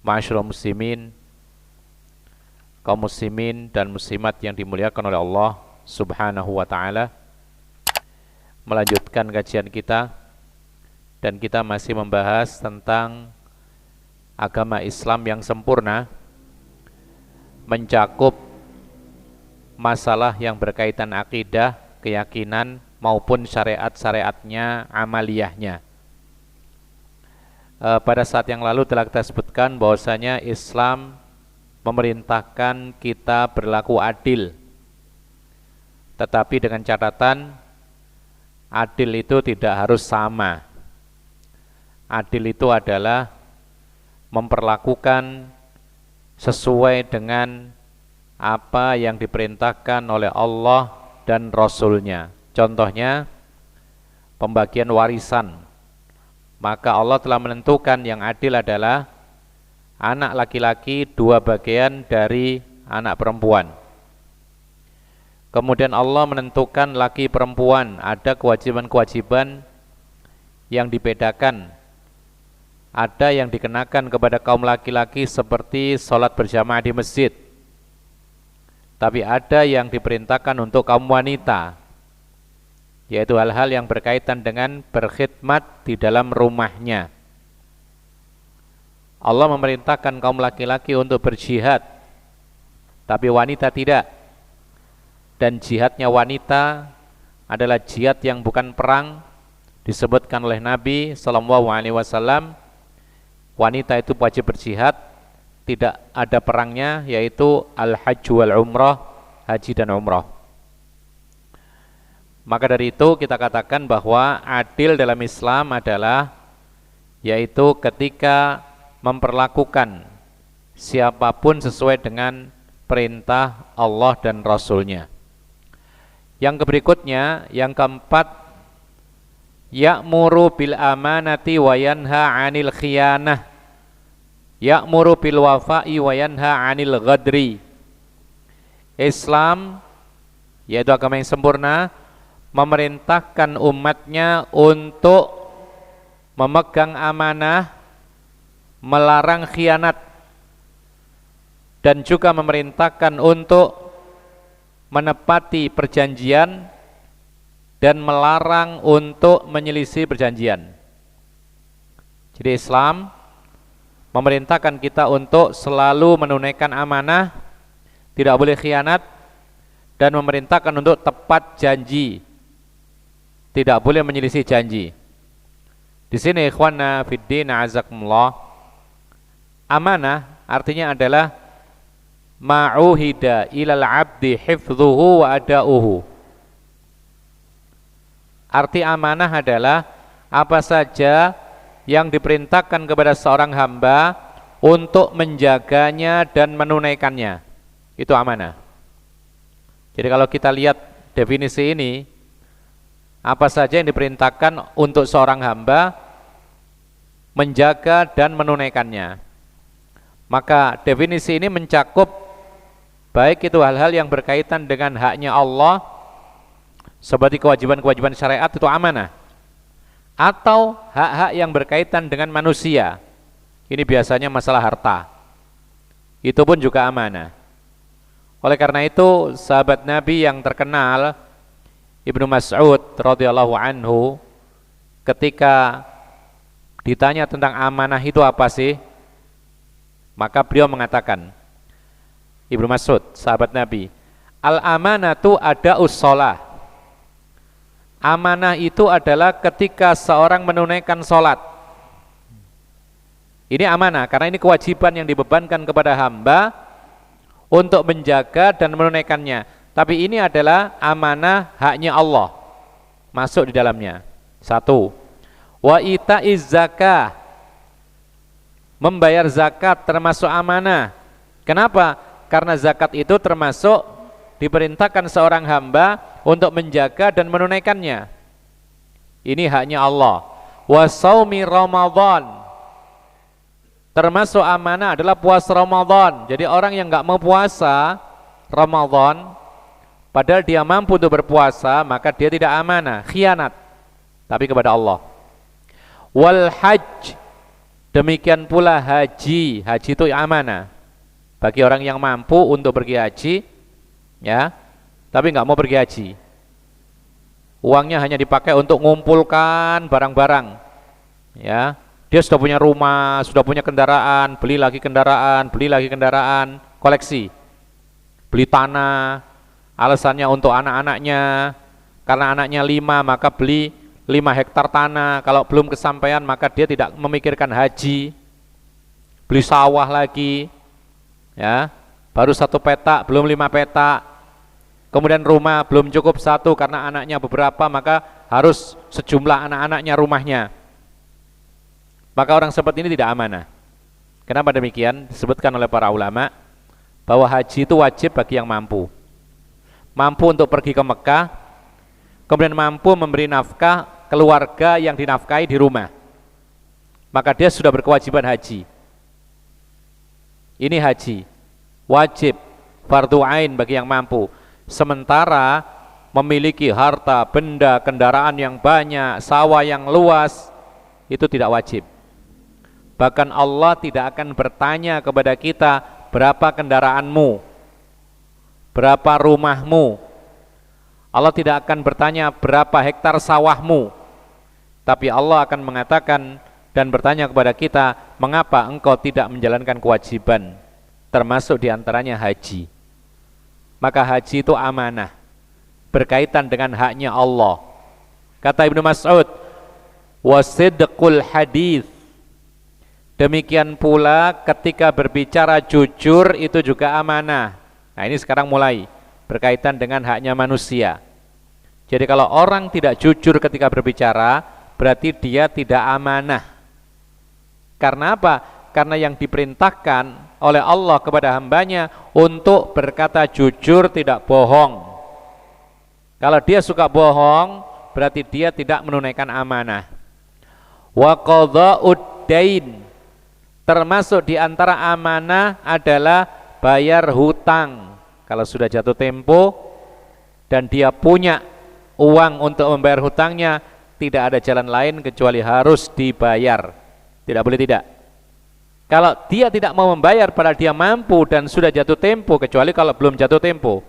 Ma'asyiral muslimin, kaum muslimin dan muslimat yang dimuliakan oleh Allah Subhanahu wa taala. Melanjutkan kajian kita, dan kita masih membahas tentang agama Islam yang sempurna, mencakup masalah yang berkaitan akidah, keyakinan maupun syariat-syariatnya, amaliyahnya. Pada saat yang lalu telah kita sebutkan bahwasanya Islam memerintahkan kita berlaku adil, tetapi dengan catatan adil itu tidak harus sama. Adil itu adalah memperlakukan sesuai dengan apa yang diperintahkan oleh Allah dan Rasul-Nya. Contohnya pembagian warisan. Maka Allah telah menentukan yang adil adalah anak laki-laki 2 bagian dari anak perempuan. Kemudian Allah menentukan laki perempuan ada kewajiban-kewajiban yang dibedakan. Ada yang dikenakan kepada kaum laki-laki seperti sholat berjamaah di masjid, tapi ada yang diperintahkan untuk kaum wanita, yaitu hal-hal yang berkaitan dengan berkhidmat di dalam rumahnya. Allah memerintahkan kaum laki-laki untuk berjihad, tapi wanita tidak. Dan jihadnya wanita adalah jihad yang bukan perang. Disebutkan oleh Nabi SAW, wanita itu wajib berjihad, tidak ada perangnya, yaitu al-hajj wal umrah, haji dan umrah. Maka dari itu kita katakan bahwa adil dalam Islam adalah yaitu ketika memperlakukan siapapun sesuai dengan perintah Allah dan Rasul-Nya. Yang berikutnya, yang keempat, ya'muru bil amanati wa yanha 'anil khiyanah, ya'muru bil wafa'i wa yanha 'anil ghadri. Islam, yaitu agama yang sempurna, memerintahkan umatnya untuk memegang amanah, melarang khianat, dan juga memerintahkan untuk menepati perjanjian dan melarang untuk menyelisih perjanjian. Jadi Islam memerintahkan kita untuk selalu menunaikan amanah, tidak boleh khianat, dan memerintahkan untuk tepat janji, tidak boleh menyelisih janji. Di sini ikhwana fiddin azakumullah, amanah artinya adalah ma'uhida ilal abdi hifdhuhu wa ada'uhu. Arti amanah adalah apa saja yang diperintahkan kepada seorang hamba untuk menjaganya dan menunaikannya, itu amanah. Jadi kalau kita lihat definisi ini, apa saja yang diperintahkan untuk seorang hamba menjaga dan menunaikannya, maka definisi ini mencakup baik itu hal-hal yang berkaitan dengan haknya Allah seperti kewajiban-kewajiban syariat, itu amanah, atau hak-hak yang berkaitan dengan manusia. Ini biasanya masalah harta, itu pun juga amanah. Oleh karena itu sahabat Nabi yang terkenal Ibnu Mas'ud radhiyallahu anhu, ketika ditanya tentang amanah itu apa sih, maka beliau mengatakan, Ibnu Mas'ud, sahabat Nabi, al-amanatu ada'us shalah. Amanah itu adalah ketika seorang menunaikan sholat. Ini amanah, karena ini kewajiban yang dibebankan kepada hamba untuk menjaga dan menunaikannya. Tapi ini adalah amanah haknya Allah, masuk di dalamnya. 1. Wa ita'iz zakah, membayar zakat termasuk amanah. Kenapa? Karena zakat itu termasuk diperintahkan seorang hamba untuk menjaga dan menunaikannya. Ini haknya Allah. Wa shaumi Ramadan, termasuk amanah adalah puasa Ramadan. Jadi orang yang enggak mau puasa Ramadan padahal dia mampu untuk berpuasa, maka dia tidak amanah, khianat, tapi kepada Allah. Wal hajj, Demikian pula haji. Haji itu amanah bagi orang yang mampu untuk pergi haji, ya, tapi nggak mau pergi haji. Uangnya hanya dipakai untuk mengumpulkan barang-barang, ya. Dia sudah punya rumah, sudah punya kendaraan, beli lagi kendaraan, koleksi, beli tanah, alasannya untuk anak-anaknya, karena anaknya 5 maka beli 5 hektar tanah. Kalau belum kesampaian maka dia tidak memikirkan haji, beli sawah lagi, ya, baru 1 petak, belum 5 petak. Kemudian rumah belum cukup 1 karena anaknya beberapa, maka harus sejumlah anak-anaknya rumahnya. Maka orang seperti ini tidak amanah. Kenapa demikian? Disebutkan oleh para ulama bahwa haji itu wajib bagi yang mampu. Mampu untuk pergi ke Mekah, kemudian mampu memberi nafkah keluarga yang dinafkahi di rumah, maka dia sudah berkewajiban haji. Ini haji wajib, fardu ain bagi yang mampu. Sementara memiliki harta, benda, kendaraan yang banyak, sawah yang luas, itu tidak wajib. Bahkan Allah tidak akan bertanya kepada kita, berapa kendaraanmu, berapa rumahmu. Allah tidak akan bertanya berapa hektar sawahmu, tapi Allah akan mengatakan dan bertanya kepada kita, mengapa engkau tidak menjalankan kewajiban, termasuk diantaranya haji. Maka haji itu amanah, berkaitan dengan haknya Allah. Kata Ibnu Mas'ud, wasidqul hadis. Demikian pula ketika berbicara jujur itu juga amanah. Nah ini sekarang mulai berkaitan dengan haknya manusia. Jadi kalau orang tidak jujur ketika berbicara, berarti dia tidak amanah. Karena apa? Karena yang diperintahkan oleh Allah kepada hambanya untuk berkata jujur, tidak bohong. Kalau dia suka bohong, berarti dia tidak menunaikan amanah. Wa qadha'ud dain, termasuk di antara amanah adalah bayar hutang. Kalau sudah jatuh tempo dan dia punya uang untuk membayar hutangnya, tidak ada jalan lain kecuali harus dibayar. Tidak boleh tidak. Kalau dia tidak mau membayar padahal dia mampu dan sudah jatuh tempo, kecuali kalau belum jatuh tempo,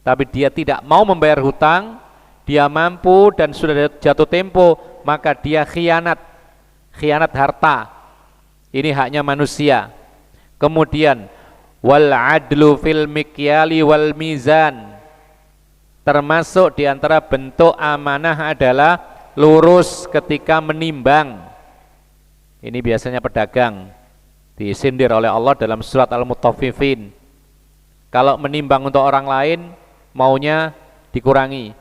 tapi dia tidak mau membayar hutang, dia mampu dan sudah jatuh tempo, maka dia khianat harta. Ini haknya manusia. Kemudian wal adlu fil mikyali wal mizan, termasuk diantara bentuk amanah adalah lurus ketika menimbang. Ini biasanya pedagang disindir oleh Allah dalam surat Al-Mutaffifin. Kalau menimbang untuk orang lain maunya dikurangi,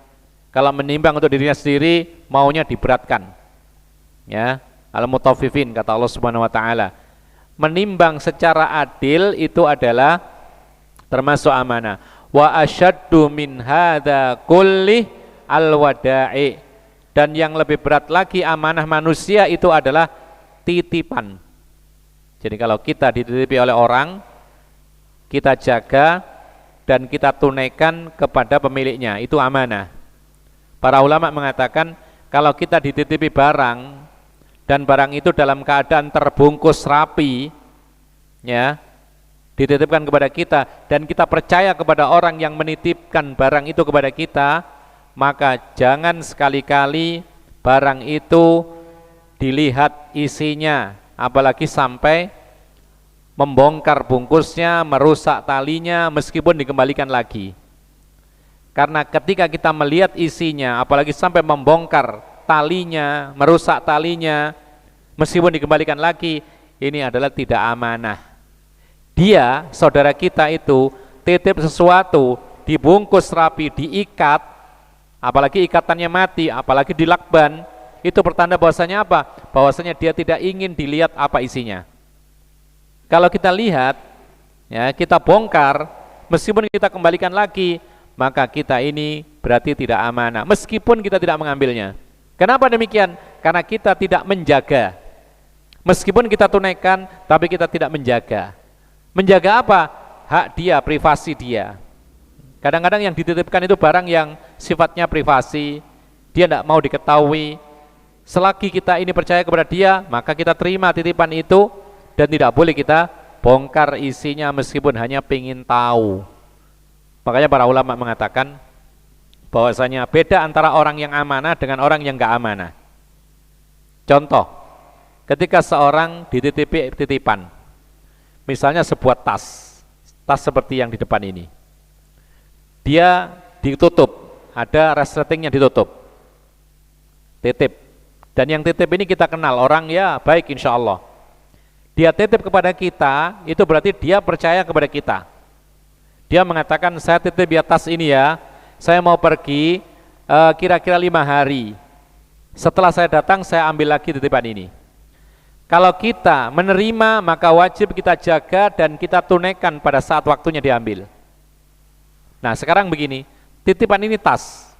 kalau menimbang untuk dirinya sendiri maunya diberatkan. Ya, Al-Mutaffifin kata Allah Subhanahu wa taala. Menimbang secara adil itu adalah termasuk amanah. Wa asyaddu min hadza kulli al-wada'i, dan yang lebih berat lagi amanah manusia itu adalah titipan. Jadi kalau kita dititipi oleh orang, kita jaga dan kita tunaikan kepada pemiliknya, itu amanah. Para ulama mengatakan kalau kita dititipi barang dan barang itu dalam keadaan terbungkus rapi, ya, dititipkan kepada kita dan kita percaya kepada orang yang menitipkan barang itu kepada kita, maka jangan sekali-kali barang itu dilihat isinya, apalagi sampai membongkar bungkusnya, merusak talinya, meskipun dikembalikan lagi. Karena ketika kita melihat isinya, apalagi sampai membongkar talinya, merusak talinya, meskipun dikembalikan lagi, ini adalah tidak amanah. Dia, saudara kita itu, titip sesuatu, dibungkus rapi, diikat, apalagi ikatannya mati, apalagi dilakban, itu pertanda bahwasanya apa? Bahwasanya dia tidak ingin dilihat apa isinya. Kalau kita lihat, ya, kita bongkar, meskipun kita kembalikan lagi, maka kita ini berarti tidak amanah, meskipun kita tidak mengambilnya. Kenapa demikian? Karena kita tidak menjaga. Meskipun kita tunaikan, tapi kita tidak menjaga. Menjaga apa? Hak dia, privasi dia. Kadang-kadang yang dititipkan itu barang yang sifatnya privasi, dia tidak mau diketahui, Selagi kita ini percaya kepada dia, maka kita terima titipan itu dan tidak boleh kita bongkar isinya meskipun hanya pengen tahu. Makanya para ulama mengatakan bahwasanya beda antara orang yang amanah dengan orang yang gak amanah. Contoh, ketika seorang dititipi titipan, misalnya sebuah tas seperti yang di depan ini, dia ditutup, ada resletingnya ditutup, titip, dan yang titip ini kita kenal, orang ya baik insya Allah, dia titip kepada kita, itu berarti dia percaya kepada kita. Dia mengatakan, saya titip ya tas ini ya, saya mau pergi kira-kira 5 hari. Setelah saya datang, saya ambil lagi titipan ini. Kalau kita menerima, maka wajib kita jaga dan kita tunaikan pada saat waktunya diambil. Nah sekarang begini, titipan ini tas,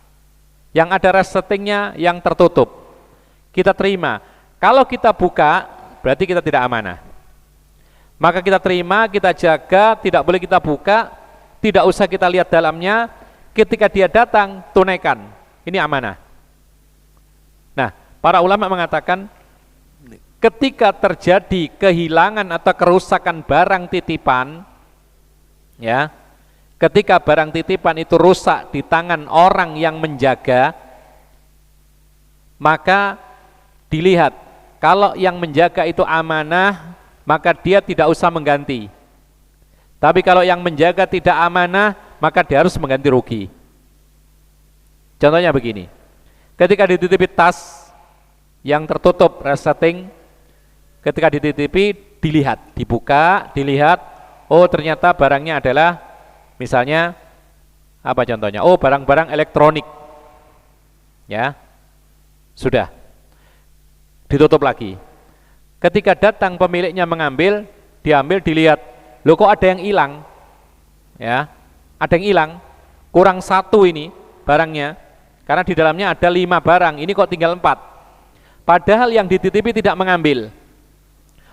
yang ada resletingnya yang tertutup. Kita terima. Kalau kita buka, berarti kita tidak amanah. Maka kita terima, kita jaga, tidak boleh kita buka, tidak usah kita lihat dalamnya. Ketika dia datang, tunaikan. Ini amanah. Nah, para ulama mengatakan ketika terjadi kehilangan atau kerusakan barang titipan, ya, ketika barang titipan itu rusak di tangan orang yang menjaga, maka dilihat kalau yang menjaga itu amanah, maka dia tidak usah mengganti. Tapi kalau yang menjaga tidak amanah, maka dia harus mengganti rugi. Contohnya begini, ketika dititipi tas yang tertutup resleting, ketika dititipi dilihat, dibuka, dilihat, oh ternyata barangnya adalah misalnya apa contohnya? Oh barang-barang elektronik, ya sudah ditutup lagi. Ketika datang pemiliknya mengambil, diambil, dilihat, loh kok ada yang hilang, ya. Ada yang hilang, kurang 1 ini barangnya, karena di dalamnya ada 5 barang, ini kok tinggal 4. Padahal yang dititipi tidak mengambil.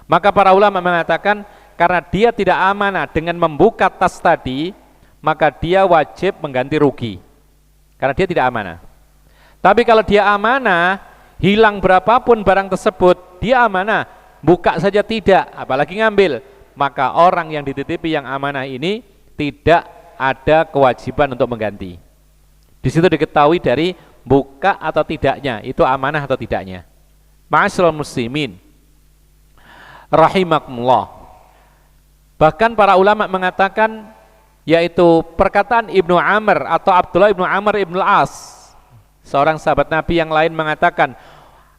Maka para ulama mengatakan karena dia tidak amanah dengan membuka tas tadi, maka dia wajib mengganti rugi, karena dia tidak amanah. Tapi kalau dia amanah, hilang berapapun barang tersebut, dia amanah, buka saja tidak, apalagi ngambil, maka orang yang dititipi yang amanah ini tidak ada kewajiban untuk mengganti. Di situ diketahui dari buka atau tidaknya, itu amanah atau tidaknya. Ma'asyiral muslimin rahimakumullah. Bahkan para ulama mengatakan, yaitu perkataan Ibnu Amr atau Abdullah Ibnu Amr Ibnu Al-As, seorang sahabat Nabi yang lain mengatakan,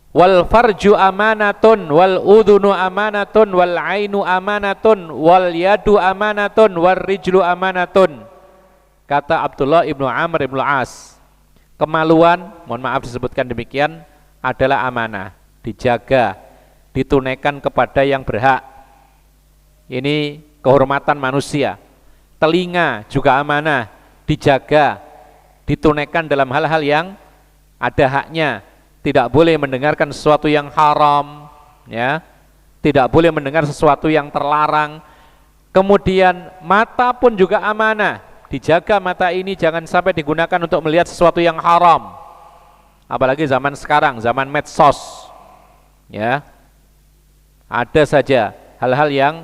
wal farju amanatun wal udhunu amanatun wal ainu amanatun wal yadu amanatun wal rijlu amanatun. Kata Abdullah Ibnu Amr Ibnu Al-As, kemaluan, mohon maaf disebutkan demikian, adalah amanah, dijaga, ditunaikan kepada yang berhak. Ini kehormatan manusia. Telinga juga amanah, dijaga, ditunaikan dalam hal-hal yang ada haknya. Tidak boleh mendengarkan sesuatu yang haram, ya. Tidak boleh mendengar sesuatu yang terlarang. Kemudian mata pun juga amanah, dijaga mata ini jangan sampai digunakan untuk melihat sesuatu yang haram. Apalagi zaman sekarang, zaman medsos, ya. Ada saja hal-hal yang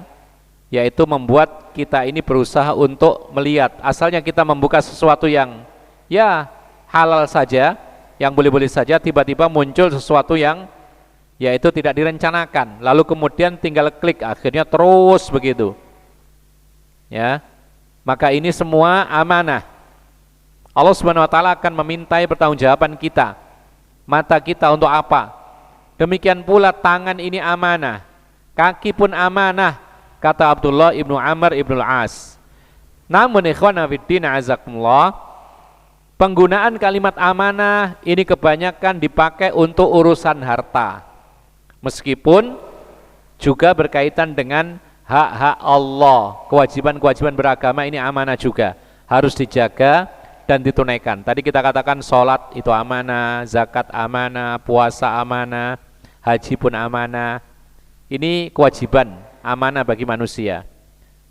yaitu membuat kita ini berusaha untuk melihat. Asalnya kita membuka sesuatu yang ya halal saja, yang boleh-boleh saja, tiba-tiba muncul sesuatu yang yaitu tidak direncanakan, lalu kemudian tinggal klik, akhirnya terus begitu, ya. Maka ini semua amanah. Allah Subhanahu wa taala akan memintai pertanggungjawaban kita. Mata kita untuk apa? Demikian pula tangan ini amanah, kaki pun amanah, kata Abdullah Ibnu Amr Ibnu Al-As. Namun ikhwana fiddin azakumullah, penggunaan kalimat amanah ini kebanyakan dipakai untuk urusan harta, meskipun juga berkaitan dengan hak-hak Allah, kewajiban-kewajiban beragama ini amanah juga, harus dijaga dan ditunaikan. Tadi kita katakan sholat itu amanah, zakat amanah, puasa amanah, haji pun amanah. Ini kewajiban amanah bagi manusia.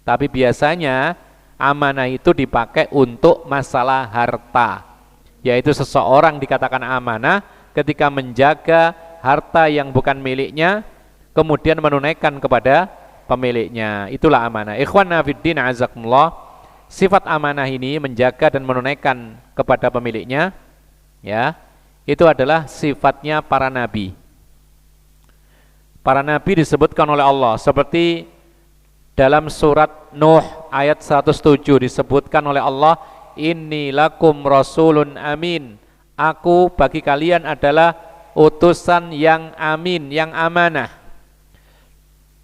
Tapi biasanya amanah itu dipakai untuk masalah harta, yaitu seseorang dikatakan amanah ketika menjaga harta yang bukan miliknya kemudian menunaikan kepada pemiliknya. Itulah amanah. Ikhwana fiddin azakumullah. Sifat amanah ini menjaga dan menunaikan kepada pemiliknya, ya. Itu adalah sifatnya para nabi. Para nabi disebutkan oleh Allah seperti dalam surat Nuh ayat 107 disebutkan oleh Allah, inni lakum rasulun amin. Aku bagi kalian adalah utusan yang amin, yang amanah.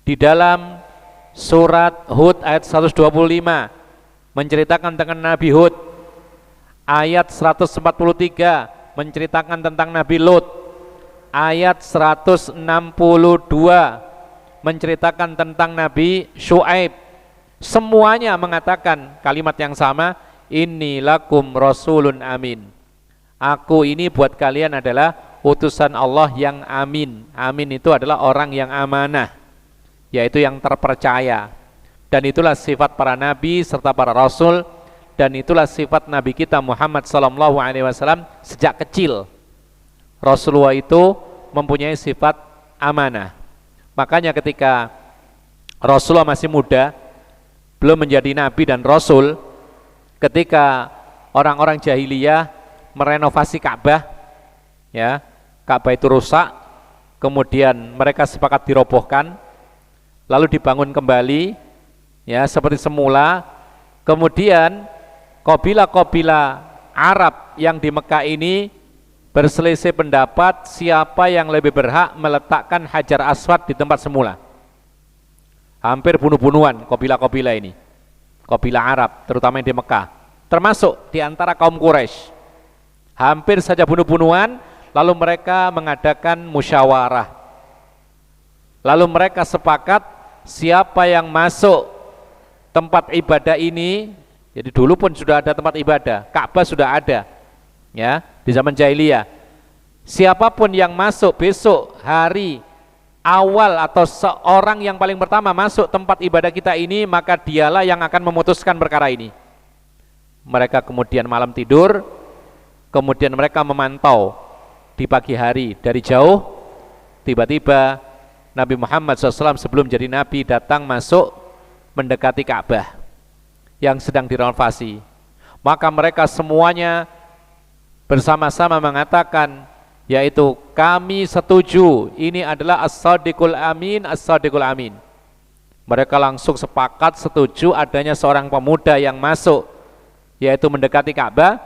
Di dalam surat Hud ayat 125 menceritakan tentang Nabi Hud. Ayat 143 menceritakan tentang Nabi Lut. Ayat 162 menceritakan tentang Nabi Syuaib. Semuanya mengatakan kalimat yang sama, inni lakum rasulun amin. Aku ini buat kalian adalah utusan Allah yang amin. Amin itu adalah orang yang amanah, yaitu yang terpercaya. Dan itulah sifat para nabi serta para rasul, dan itulah sifat nabi kita Muhammad SAW sejak kecil. Rasulullah itu mempunyai sifat amanah. Makanya ketika Rasulullah masih muda, belum menjadi nabi dan rasul, ketika orang-orang jahiliyah merenovasi Ka'bah, ya, Ka'bah itu rusak, kemudian mereka sepakat dirobohkan, lalu dibangun kembali, ya, seperti semula. Kemudian kabilah-kabilah Arab yang di Mekah ini berselisih pendapat siapa yang lebih berhak meletakkan Hajar Aswad di tempat semula. Hampir bunuh-bunuhan kabilah-kabilah ini, kabilah Arab terutama yang di Mekah, termasuk di antara kaum Quraisy. Hampir saja bunuh-bunuhan, lalu mereka mengadakan musyawarah. Lalu mereka sepakat siapa yang masuk tempat ibadah ini. Jadi dulu pun sudah ada tempat ibadah, Ka'bah sudah ada, ya, di zaman jahiliyah. Siapapun yang masuk besok hari awal atau seorang yang paling pertama masuk tempat ibadah kita ini, maka dialah yang akan memutuskan perkara ini. Mereka kemudian malam tidur, kemudian mereka memantau di pagi hari dari jauh. Tiba-tiba Nabi Muhammad SAW sebelum jadi nabi datang masuk mendekati Ka'bah yang sedang direnovasi. Maka mereka semuanya bersama-sama mengatakan, yaitu kami setuju ini adalah as-sadiqul amin, as-sadiqul amin. Mereka langsung sepakat setuju adanya seorang pemuda yang masuk, yaitu mendekati Ka'bah,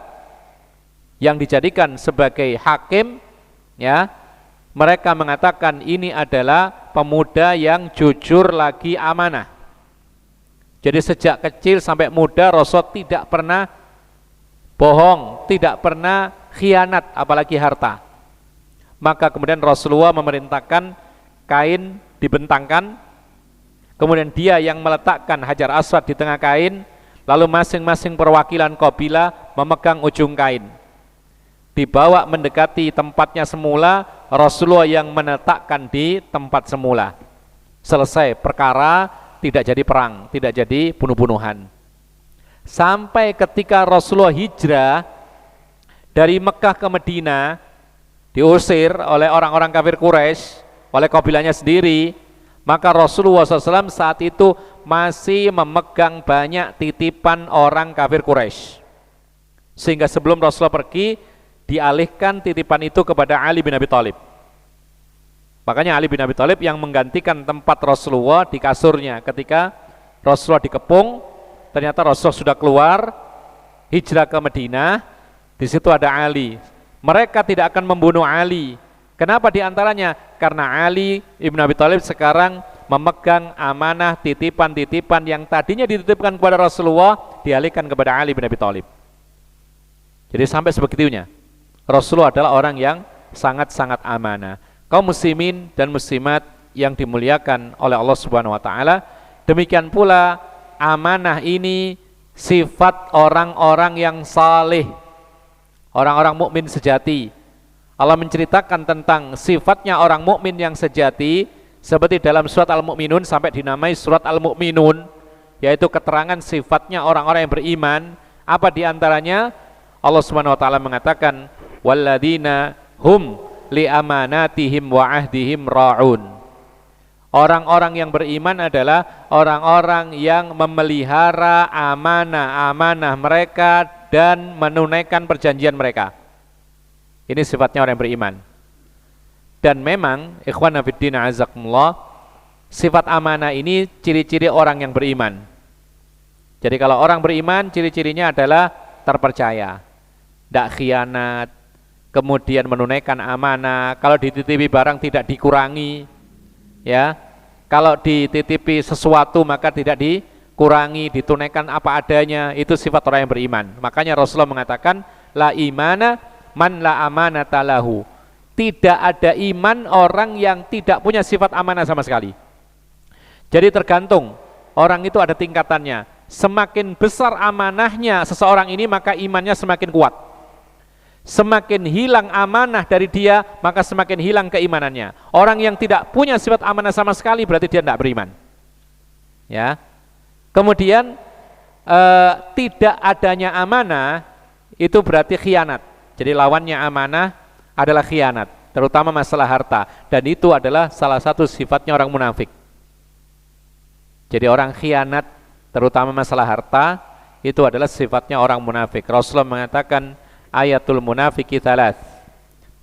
yang dijadikan sebagai hakim, ya. Mereka mengatakan ini adalah pemuda yang jujur lagi amanah. Jadi sejak kecil sampai muda Rasul tidak pernah bohong, tidak pernah khianat, apalagi harta. Maka kemudian Rasulullah memerintahkan kain dibentangkan, kemudian dia yang meletakkan Hajar Aswad di tengah kain, lalu masing-masing perwakilan kabilah memegang ujung kain. Dibawa mendekati tempatnya semula, Rasulullah yang menetapkan di tempat semula. Selesai perkara, tidak jadi perang, tidak jadi bunuh-bunuhan. Sampai ketika Rasulullah hijrah dari Mekah ke Madinah, diusir oleh orang-orang kafir Quraisy, oleh kabilahnya sendiri, maka Rasulullah SAW saat itu masih memegang banyak titipan orang kafir Quraisy. Sehingga sebelum Rasulullah pergi, dialihkan titipan itu kepada Ali bin Abi Thalib. Makanya Ali bin Abi Thalib yang menggantikan tempat Rasulullah di kasurnya ketika Rasulullah dikepung. Ternyata Rasulullah sudah keluar hijrah ke Madinah, di situ ada Ali. Mereka tidak akan membunuh Ali. Kenapa diantaranya? Karena Ali ibn Abi Thalib sekarang memegang amanah titipan-titipan yang tadinya dititipkan kepada Rasulullah, dialihkan kepada Ali bin Abi Thalib. Jadi sampai sebegitunya Rasulullah adalah orang yang sangat-sangat amanah. Kaum muslimin dan muslimat yang dimuliakan oleh Allah Subhanahu wa taala, demikian pula amanah ini sifat orang-orang yang saleh, orang-orang mukmin sejati. Allah menceritakan tentang sifatnya orang mukmin yang sejati seperti dalam surat Al-Mu'minun, sampai dinamai surat Al-Mu'minun, yaitu keterangan sifatnya orang-orang yang beriman. Apa diantaranya? Allah Subhanahu wa taala mengatakan, walladzina hum li amanatihim wa ahdihim ra'un. Orang-orang yang beriman adalah orang-orang yang memelihara amanah-amanah mereka dan menunaikan perjanjian mereka. Ini sifatnya orang yang beriman. Dan memang ikhwan fillah azakumullah, sifat amanah ini ciri-ciri orang yang beriman. Jadi kalau orang beriman, ciri-cirinya adalah terpercaya, tidak khianat, kemudian menunaikan amanah. Kalau dititipi barang tidak dikurangi, ya. Kalau dititipi sesuatu maka tidak dikurangi, ditunaikan apa adanya. Itu sifat orang yang beriman. Makanya Rasulullah mengatakan, la imana man la amanata lahu. Tidak ada iman orang yang tidak punya sifat amanah sama sekali. Jadi tergantung, orang itu ada tingkatannya. Semakin besar amanahnya seseorang ini, maka imannya semakin kuat. Semakin hilang amanah dari dia, maka semakin hilang keimanannya. Orang yang tidak punya sifat amanah sama sekali, berarti dia tidak beriman. Ya. Kemudian tidak adanya amanah itu berarti khianat. Jadi lawannya amanah adalah khianat, terutama masalah harta. Dan itu adalah salah satu sifatnya orang munafik. Jadi orang khianat, terutama masalah harta, itu adalah sifatnya orang munafik. Rasulullah mengatakan, ayatul munafiki thalath.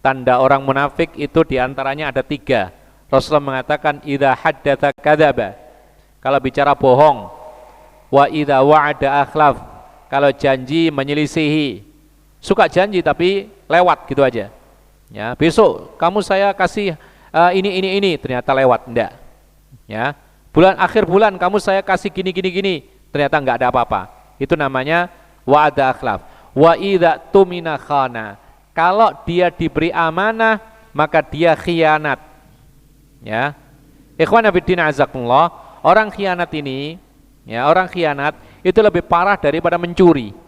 Tanda orang munafik itu diantaranya ada 3. Rasulullah mengatakan, idza haddatsa kadzaba. Kalau bicara bohong. Wa idza wa'ada akhlaf. Kalau janji menyelisihi. Suka janji tapi lewat gitu aja. Ya, besok kamu saya kasih ini, ternyata lewat, enggak. Ya. Akhir bulan kamu saya kasih gini, ternyata enggak ada apa-apa. Itu namanya wa'ada akhlaf. Wa idza tumina khana. Kalau dia diberi amanah maka dia khianat. Ya. Ikhwan fillah azakumullah, orang khianat ini, ya, orang khianat itu lebih parah daripada mencuri.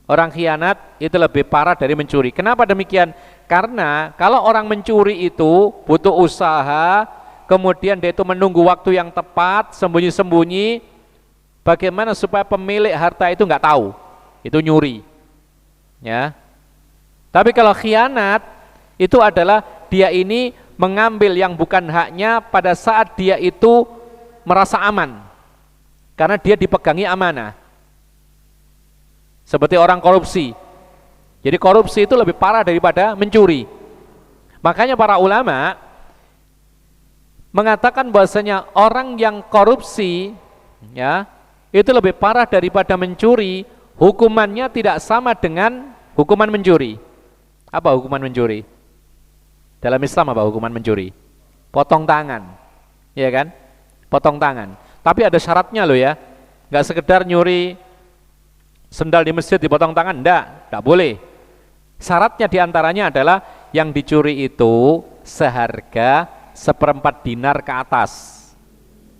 Orang khianat itu lebih parah dari mencuri. Kenapa demikian? Karena kalau orang mencuri itu butuh usaha, kemudian dia itu menunggu waktu yang tepat, sembunyi-sembunyi, bagaimana supaya pemilik harta itu nggak tahu itu nyuri. Ya. Tapi kalau khianat itu adalah dia ini mengambil yang bukan haknya pada saat dia itu merasa aman, karena dia dipegangi amanah. Seperti orang korupsi. Jadi korupsi itu lebih parah daripada mencuri. Makanya para ulama mengatakan bahwasanya orang yang korupsi, ya, itu lebih parah daripada mencuri. Hukumannya tidak sama dengan hukuman mencuri. Apa hukuman mencuri? Dalam Islam apa hukuman mencuri? Potong tangan, ya kan? Potong tangan. Tapi ada syaratnya loh ya. Nggak sekedar nyuri sendal di masjid dipotong tangan, enggak boleh. Syaratnya diantaranya adalah yang dicuri itu seharga 1/4 dinar ke atas.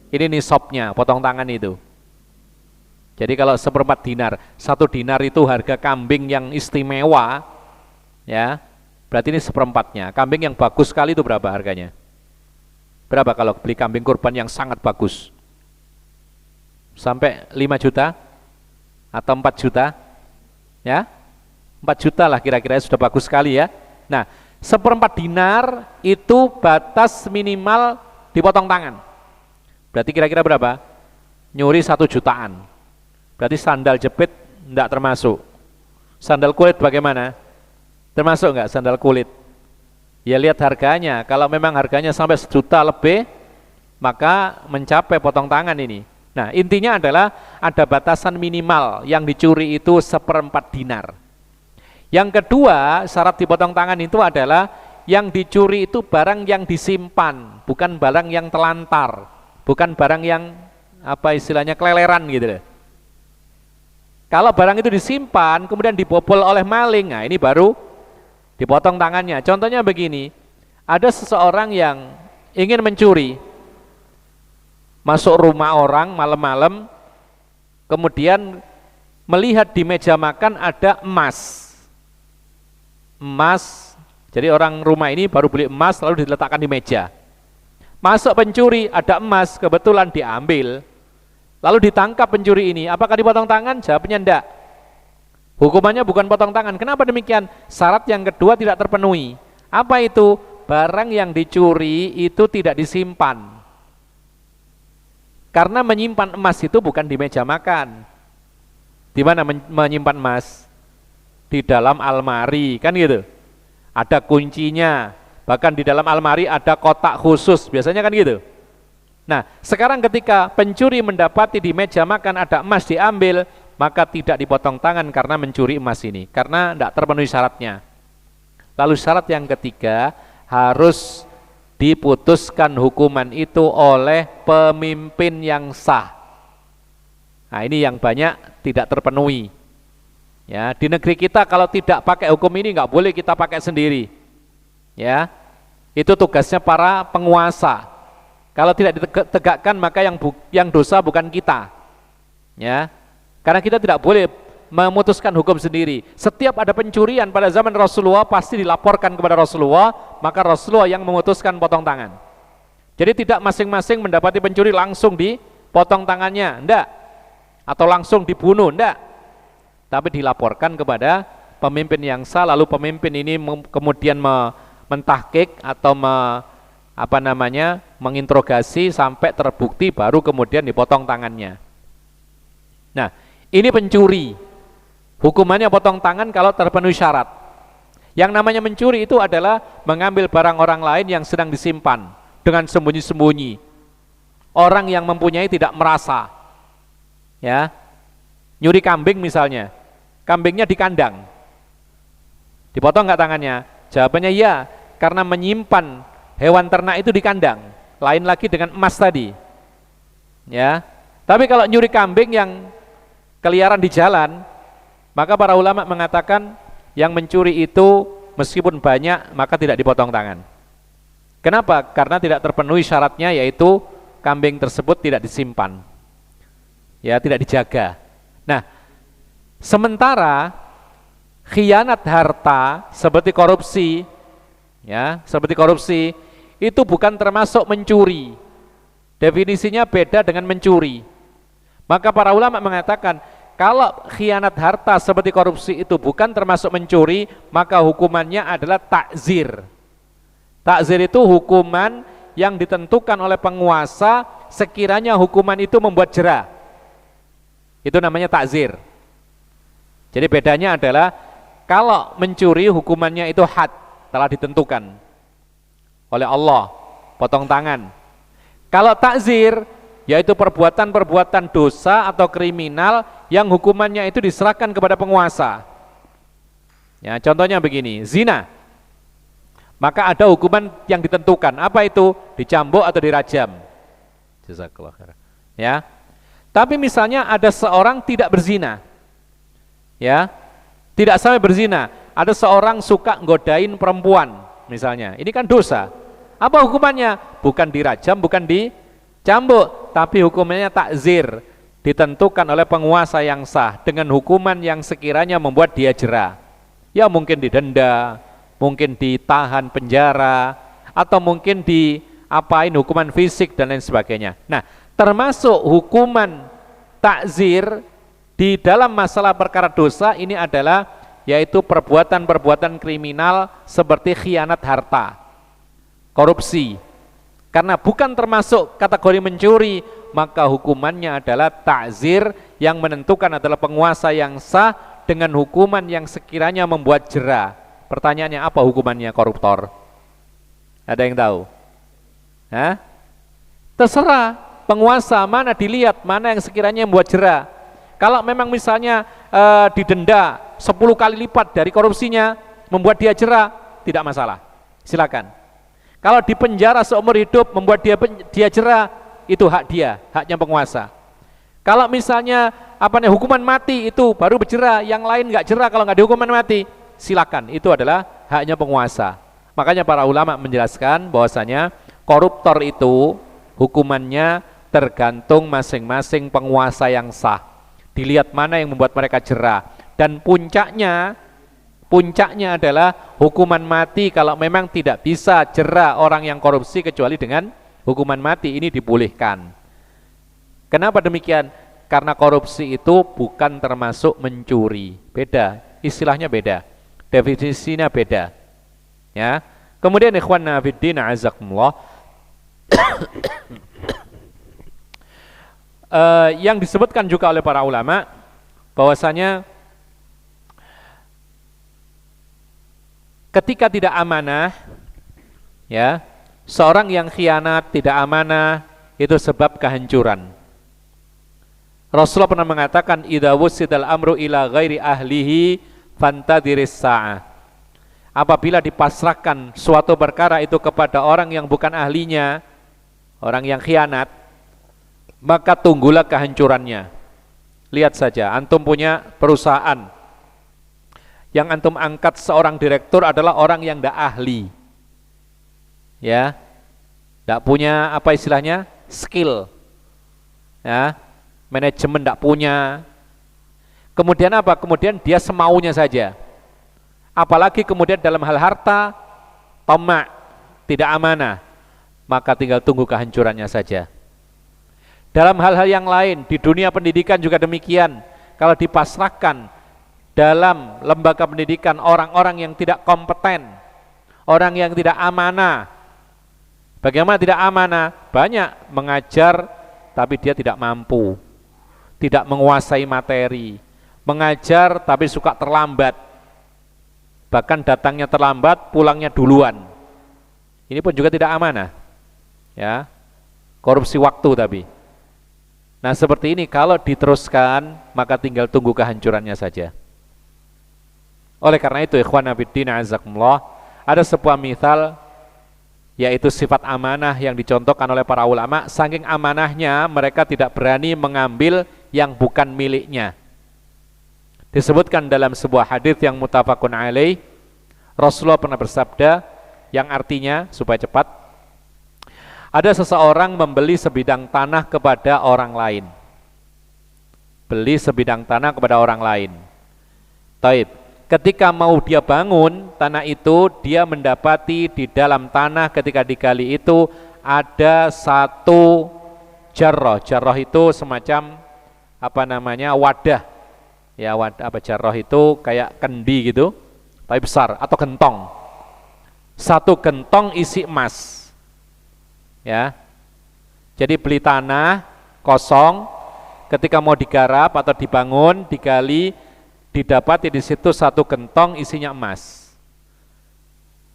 Ini nisabnya potong tangan itu. Jadi kalau 1/4 dinar, 1 dinar itu harga kambing yang istimewa, ya, berarti ini 1/4-nya. Kambing yang bagus sekali itu berapa harganya? Berapa kalau beli kambing kurban yang sangat bagus? Sampai 5 juta? Atau 4 juta, ya, 4 juta lah kira-kira, sudah bagus sekali ya. Nah, 1/4 dinar itu batas minimal dipotong tangan. Berarti kira-kira berapa? Nyuri 1 jutaan. Berarti sandal jepit enggak termasuk. Sandal kulit bagaimana? Termasuk enggak sandal kulit? Ya lihat harganya. Kalau memang harganya sampai 1 juta lebih, maka mencapai potong tangan ini. Nah, intinya adalah ada batasan minimal, yang dicuri itu 1/4 dinar. Yang kedua, syarat dipotong tangan itu adalah yang dicuri itu barang yang disimpan, bukan barang yang telantar, bukan barang yang apa istilahnya keleleran gitu. Kalau barang itu disimpan kemudian dibobol oleh maling, nah ini baru dipotong tangannya. Contohnya begini, ada seseorang yang ingin mencuri, masuk rumah orang malam-malam, kemudian melihat di meja makan ada emas. Jadi orang rumah ini baru beli emas lalu diletakkan di meja. Masuk pencuri, ada emas, kebetulan diambil. Lalu ditangkap pencuri ini, apakah dipotong tangan? Jawabnya enggak. Hukumannya bukan potong tangan. Kenapa demikian? Syarat yang kedua tidak terpenuhi. Apa itu? Barang yang dicuri itu tidak disimpan. Karena menyimpan emas itu bukan di meja makan. Di mana menyimpan emas? Di dalam almari, kan gitu. Ada kuncinya. Bahkan di dalam almari ada kotak khusus, biasanya kan gitu. Nah, sekarang ketika pencuri mendapati di meja makan ada emas diambil, maka tidak dipotong tangan karena mencuri emas ini, karena tidak terpenuhi syaratnya. Lalu syarat yang ketiga, harus diputuskan hukuman itu oleh pemimpin yang sah. Nah, ini yang banyak tidak terpenuhi. Ya, di negeri kita kalau tidak pakai hukum ini nggak boleh kita pakai sendiri. Ya, itu tugasnya para penguasa. Kalau tidak ditegakkan maka yang dosa bukan kita. Ya, karena kita tidak boleh memutuskan hukum sendiri. Setiap ada pencurian pada zaman Rasulullah pasti dilaporkan kepada Rasulullah, maka Rasulullah yang memutuskan potong tangan. Jadi tidak masing-masing mendapati pencuri langsung dipotong tangannya, enggak. Atau langsung dibunuh, enggak. Tapi dilaporkan kepada pemimpin yang sah, lalu pemimpin ini kemudian mentahkik atau menginterogasi sampai terbukti, baru kemudian dipotong tangannya. Nah, ini pencuri. Hukumannya potong tangan kalau terpenuhi syarat. Yang namanya mencuri itu adalah mengambil barang orang lain yang sedang disimpan dengan sembunyi-sembunyi. Orang yang mempunyai tidak merasa. Ya. Nyuri kambing misalnya. Kambingnya di kandang. Dipotong nggak tangannya? Jawabannya ya, karena menyimpan hewan ternak itu di kandang. Lain lagi dengan emas tadi. Ya. Tapi kalau nyuri kambing yang keliaran di jalan, maka para ulama mengatakan yang mencuri itu meskipun banyak maka tidak dipotong tangan. Kenapa? Karena tidak terpenuhi syaratnya, yaitu kambing tersebut tidak disimpan. Ya, tidak dijaga. Nah, sementara khianat harta seperti korupsi, ya, seperti korupsi itu bukan termasuk mencuri. Definisinya beda dengan mencuri. Maka para ulama mengatakan kalau khianat harta seperti korupsi itu bukan termasuk mencuri, maka hukumannya adalah takzir. Takzir itu hukuman yang ditentukan oleh penguasa sekiranya hukuman itu membuat jera. Itu namanya takzir. Jadi bedanya adalah kalau mencuri hukumannya itu had, telah ditentukan oleh Allah, potong tangan. Kalau takzir, yaitu perbuatan-perbuatan dosa atau kriminal yang hukumannya itu diserahkan kepada penguasa. Ya, contohnya begini, zina. Maka ada hukuman yang ditentukan. Apa itu? Dicambuk atau dirajam. Jazakallah khair. Ya. Tapi misalnya ada seorang tidak berzina. Ya. Tidak sampai berzina. Ada seorang suka godain perempuan misalnya. Ini kan dosa. Apa hukumannya? Bukan dirajam, bukan dicambuk, tapi hukumannya takzir, ditentukan oleh penguasa yang sah dengan hukuman yang sekiranya membuat dia jera. Ya mungkin didenda, mungkin ditahan penjara, atau mungkin diapain hukuman fisik dan lain sebagainya. Nah, termasuk hukuman takzir di dalam masalah perkara dosa ini adalah yaitu perbuatan-perbuatan kriminal seperti khianat harta, korupsi. Karena bukan termasuk kategori mencuri, maka hukumannya adalah takzir yang menentukan adalah penguasa yang sah dengan hukuman yang sekiranya membuat jera. Pertanyaannya apa hukumannya koruptor? Ada yang tahu? Hah? Terserah penguasa, mana dilihat, mana yang sekiranya membuat jera. Kalau memang misalnya didenda 10 kali lipat dari korupsinya, membuat dia jera, tidak masalah, silakan. Kalau di penjara seumur hidup membuat dia jera, itu hak dia, haknya penguasa. Kalau misalnya hukuman mati itu baru berjera, yang lain nggak jera kalau nggak dihukuman mati, silakan, itu adalah haknya penguasa. Makanya para ulama menjelaskan bahwasanya koruptor itu hukumannya tergantung masing-masing penguasa yang sah. Dilihat mana yang membuat mereka jera, dan puncaknya adalah hukuman mati kalau memang tidak bisa jera orang yang korupsi kecuali dengan hukuman mati, ini dibolehkan. Kenapa demikian? Karena korupsi itu bukan termasuk mencuri, beda, istilahnya beda, definisinya beda. Ya, Kemudian ikhwanna fiddin azakumullah, yang disebutkan juga oleh para ulama bahwasanya ketika tidak amanah, ya, seorang yang khianat, tidak amanah, itu sebab kehancuran. Rasulullah pernah mengatakan, idza wusidal amru ila ghairi ahlihi fantadhiris sa'ah. Apabila dipasrahkan suatu perkara itu kepada orang yang bukan ahlinya, orang yang khianat, maka tunggulah kehancurannya. Lihat saja, antum punya perusahaan, yang antum angkat seorang direktur adalah orang yang tidak ahli, ya, tidak punya apa istilahnya, skill, ya, manajemen tidak punya. Kemudian apa? Kemudian dia semaunya saja. Apalagi kemudian dalam hal harta, tamak, tidak amanah, maka tinggal tunggu kehancurannya saja. Dalam hal-hal yang lain, di dunia pendidikan juga demikian. Kalau dipasrahkan dalam lembaga pendidikan orang-orang yang tidak kompeten, orang yang tidak amanah. Bagaimana tidak amanah? Banyak mengajar tapi dia tidak mampu, tidak menguasai materi, mengajar tapi suka terlambat, bahkan datangnya terlambat, pulangnya duluan. Ini pun juga tidak amanah, ya, korupsi waktu tapi. Nah seperti ini kalau diteruskan maka tinggal tunggu kehancurannya saja. Oleh karena itu ikhwan fillah azakumullah, ada sebuah misal, yaitu sifat amanah yang dicontohkan oleh para ulama. Saking amanahnya mereka tidak berani mengambil yang bukan miliknya. Disebutkan dalam sebuah hadis yang muttafaqun alaih, Rasulullah pernah bersabda yang artinya, supaya cepat, ada seseorang membeli sebidang tanah kepada orang lain. Beli sebidang tanah kepada orang lain. Taib. Ketika mau dia bangun tanah itu, dia mendapati di dalam tanah ketika digali itu ada satu jarrah. Jarrah itu semacam apa namanya, wadah. Ya, wadah apa, jarrah itu kayak kendi gitu, tapi besar, atau gentong. Satu gentong isi emas. Ya. Jadi beli tanah kosong, ketika mau digarap atau dibangun, digali, didapati di situ satu gentong isinya emas.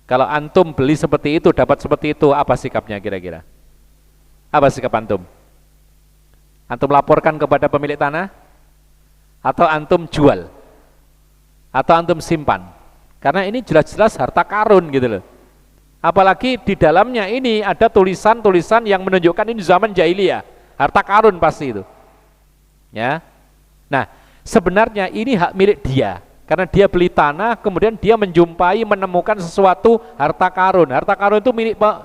Kalau antum beli seperti itu, dapat seperti itu, apa sikapnya kira-kira? Apa sikap antum? Antum laporkan kepada pemilik tanah? Atau antum jual? Atau antum simpan? Karena ini jelas-jelas harta karun gitu loh. Apalagi di dalamnya ini ada tulisan-tulisan yang menunjukkan ini zaman jahiliyah, harta karun pasti itu. Ya. Nah, sebenarnya ini hak milik dia, karena dia beli tanah, kemudian dia menjumpai, menemukan sesuatu harta karun. Harta karun itu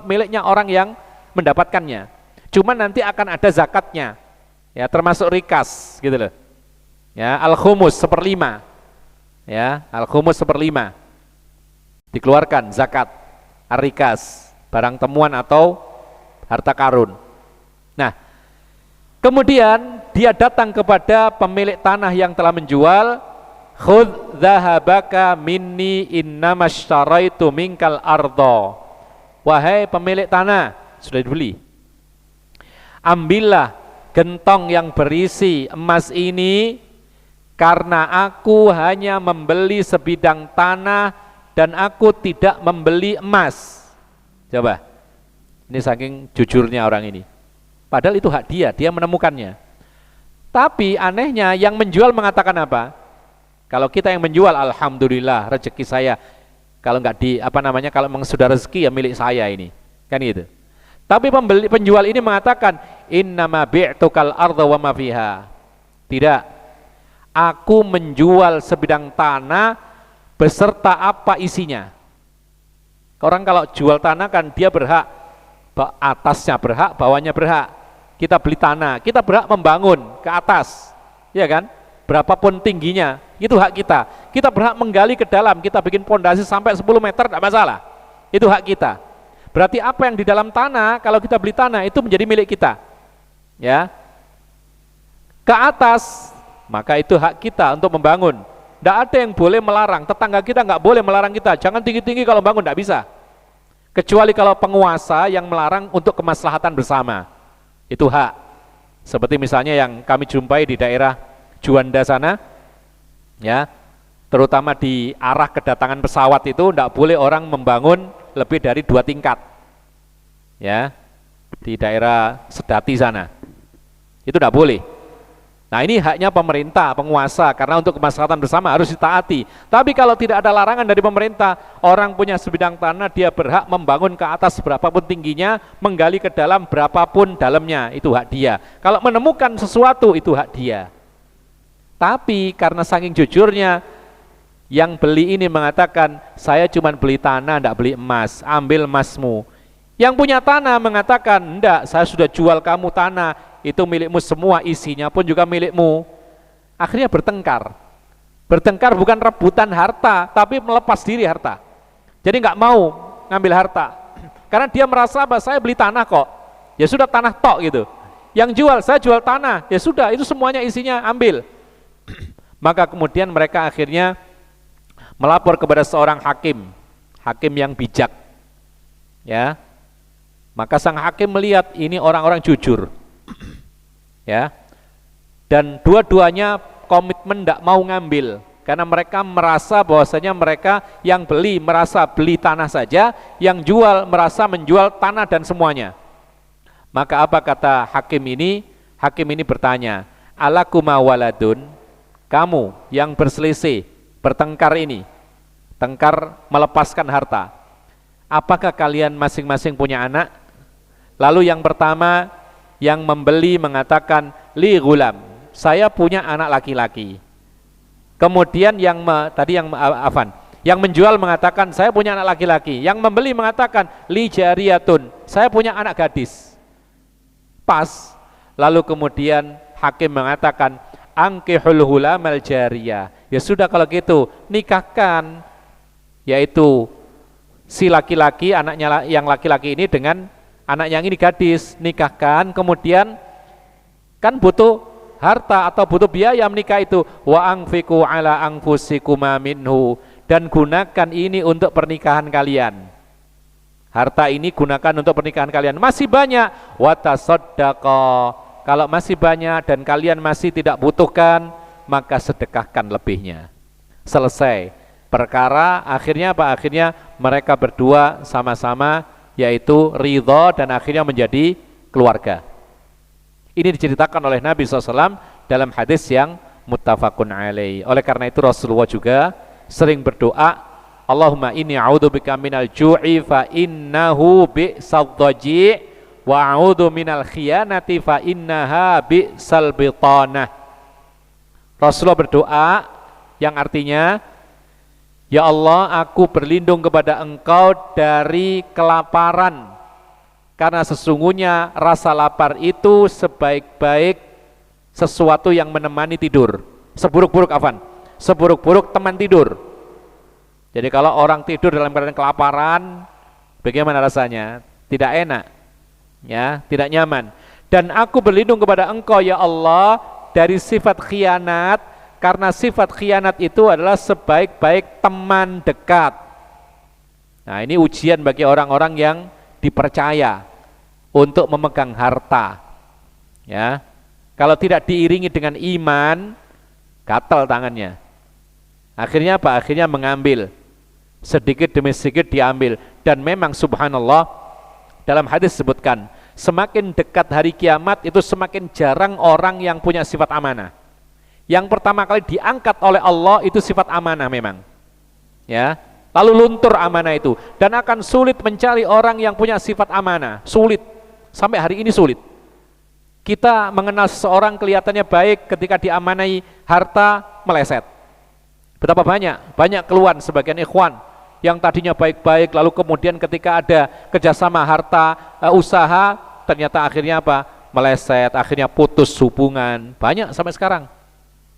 miliknya orang yang mendapatkannya. Cuma nanti akan ada zakatnya, ya, termasuk rikas, gitu loh. Ya, al-khumus 1/5, ya, al-khumus 1/5 dikeluarkan zakat, ar-rikas, barang temuan atau harta karun. Nah, kemudian dia datang kepada pemilik tanah yang telah menjual, khudh dhahabaka minni innamastaraitu minkal ardo. Wahai pemilik tanah, sudah dibeli, ambillah gentong yang berisi emas ini, karena aku hanya membeli sebidang tanah dan aku tidak membeli emas. Coba, ini saking jujurnya orang ini. Padahal itu hak dia, dia menemukannya. Tapi anehnya yang menjual mengatakan apa? Kalau kita yang menjual, alhamdulillah rezeki saya. Kalau enggak kalau memang sudah rezeki ya milik saya ini, kan gitu. Tapi penjual ini mengatakan, innama bi'tukal arda wa ma fiha. Tidak, aku menjual sebidang tanah beserta apa isinya. Orang kalau jual tanah kan dia berhak, atasnya berhak, bawahnya berhak. Kita beli tanah, kita berhak membangun ke atas, ya kan? Berapapun tingginya, itu hak kita. Kita berhak menggali ke dalam, kita bikin pondasi sampai 10 meter, tidak masalah. Itu hak kita. Berarti apa yang di dalam tanah, kalau kita beli tanah itu menjadi milik kita, ya. Ke atas, maka itu hak kita untuk membangun. Tidak ada yang boleh melarang, tetangga kita nggak boleh melarang kita, jangan tinggi-tinggi kalau bangun, tidak bisa. kecuali kalau penguasa yang melarang untuk kemaslahatan bersama, itu hak. Seperti misalnya yang kami jumpai di daerah Juanda sana, ya, terutama di arah kedatangan pesawat itu tidak boleh orang membangun lebih dari 2 tingkat, ya, di daerah Sedati sana, itu tidak boleh. Nah ini haknya pemerintah, penguasa, karena untuk kemaslahatan bersama harus ditaati. Tapi kalau tidak ada larangan dari pemerintah, orang punya sebidang tanah, dia berhak membangun ke atas berapapun tingginya, menggali ke dalam berapapun dalamnya, itu hak dia. Kalau menemukan sesuatu, itu hak dia. Tapi karena saking jujurnya, yang beli ini mengatakan, saya cuma beli tanah, tidak beli emas, ambil emasmu. Yang punya tanah mengatakan, enggak, saya sudah jual kamu tanah, itu milikmu semua, isinya pun juga milikmu. Akhirnya bertengkar. Bertengkar bukan rebutan harta, tapi melepas diri harta. Jadi nggak mau ngambil harta, karena dia merasa bahwa saya beli tanah kok, ya sudah tanah tok gitu. Yang jual, saya jual tanah, ya sudah itu semuanya isinya ambil. Maka kemudian mereka akhirnya melapor kepada seorang hakim, hakim yang bijak, ya. Maka sang hakim melihat ini orang-orang jujur, ya, dan dua-duanya komitmen tidak mau ngambil, karena mereka merasa bahwasanya mereka yang beli merasa beli tanah saja, yang jual merasa menjual tanah dan semuanya. Maka apa kata hakim ini? Hakim ini bertanya, alakuma waladun, kamu yang berselisih, bertengkar ini, tengkar melepaskan harta, apakah kalian masing-masing punya anak? Lalu yang pertama yang membeli mengatakan, li gulam, saya punya anak laki-laki. Kemudian yang menjual mengatakan, saya punya anak laki-laki. Yang membeli mengatakan, li jariyatun, saya punya anak gadis. Pas. Lalu kemudian hakim mengatakan, ankihul hulamal jariyah, ya sudah kalau gitu nikahkan, yaitu si laki-laki, anaknya yang laki-laki ini dengan anak yang ini gadis, nikahkan. Kemudian kan butuh harta atau butuh biaya menikah itu, wa anfiqu ala anfusikuma minhu, dan gunakan ini untuk pernikahan kalian. Harta ini gunakan untuk pernikahan kalian. Masih banyak, wa tasaddaqa, kalau masih banyak dan kalian masih tidak butuhkan, maka sedekahkan lebihnya. Selesai perkara. Akhirnya apa? Akhirnya mereka berdua sama-sama, yaitu ridho, dan akhirnya menjadi keluarga. Ini diceritakan oleh Nabi SAW dalam hadis yang muttafaqun alaih. Oleh karena itu Rasulullah juga sering berdoa, Allahumma inni a'udzubika minal ju'i fa innahu bi'sal dhaji' wa a'udzu minal khiyanati fa innaha bi'sal bitanah. Rasulullah berdoa yang artinya, ya Allah, aku berlindung kepada Engkau dari kelaparan, karena sesungguhnya rasa lapar itu sebaik-baik sesuatu yang menemani tidur. Seburuk-buruk teman tidur. Jadi kalau orang tidur dalam keadaan kelaparan, bagaimana rasanya? Tidak enak, ya, tidak nyaman. Dan aku berlindung kepada Engkau ya Allah dari sifat khianat, karena sifat khianat itu adalah sebaik-baik teman dekat. Nah ini ujian bagi orang-orang yang dipercaya untuk memegang harta, ya. Kalau tidak diiringi dengan iman, gatal tangannya. Akhirnya apa? Akhirnya mengambil, sedikit demi sedikit diambil. Dan memang subhanallah, dalam hadis disebutkan, semakin dekat hari kiamat itu semakin jarang orang yang punya sifat amanah. Yang pertama kali diangkat oleh Allah itu sifat amanah memang, ya. Lalu luntur amanah itu, dan akan sulit mencari orang yang punya sifat amanah. Sulit, sampai hari ini sulit. Kita mengenal seseorang kelihatannya baik, ketika diamanai harta meleset. Betapa banyak keluhan sebagian ikhwan yang tadinya baik-baik, lalu kemudian ketika ada kerjasama harta, usaha, ternyata akhirnya apa? Meleset, akhirnya putus hubungan. Banyak sampai sekarang.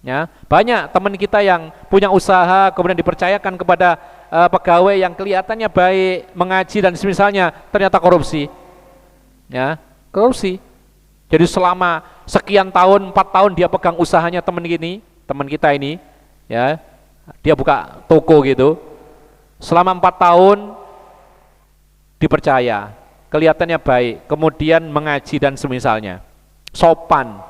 Ya, banyak teman kita yang punya usaha kemudian dipercayakan kepada pegawai yang kelihatannya baik, mengaji dan semisalnya, ternyata korupsi. Ya, korupsi. Jadi selama sekian tahun, 4 tahun dia pegang usahanya teman kita ini, ya, dia buka toko gitu. Selama 4 tahun dipercaya, kelihatannya baik, kemudian mengaji dan semisalnya, sopan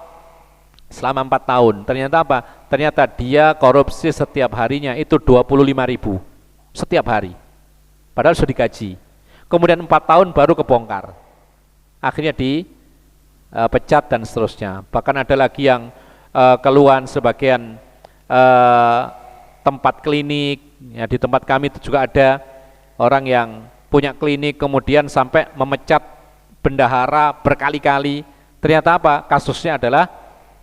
selama 4 tahun, ternyata apa? Ternyata dia korupsi setiap harinya itu 25.000 setiap hari, padahal sudah digaji. Kemudian 4 tahun baru kebongkar, akhirnya dipecat dan seterusnya. Bahkan ada lagi yang keluhan sebagian tempat klinik, ya, di tempat kami itu juga ada orang yang punya klinik kemudian sampai memecat bendahara berkali-kali. Ternyata apa? Kasusnya adalah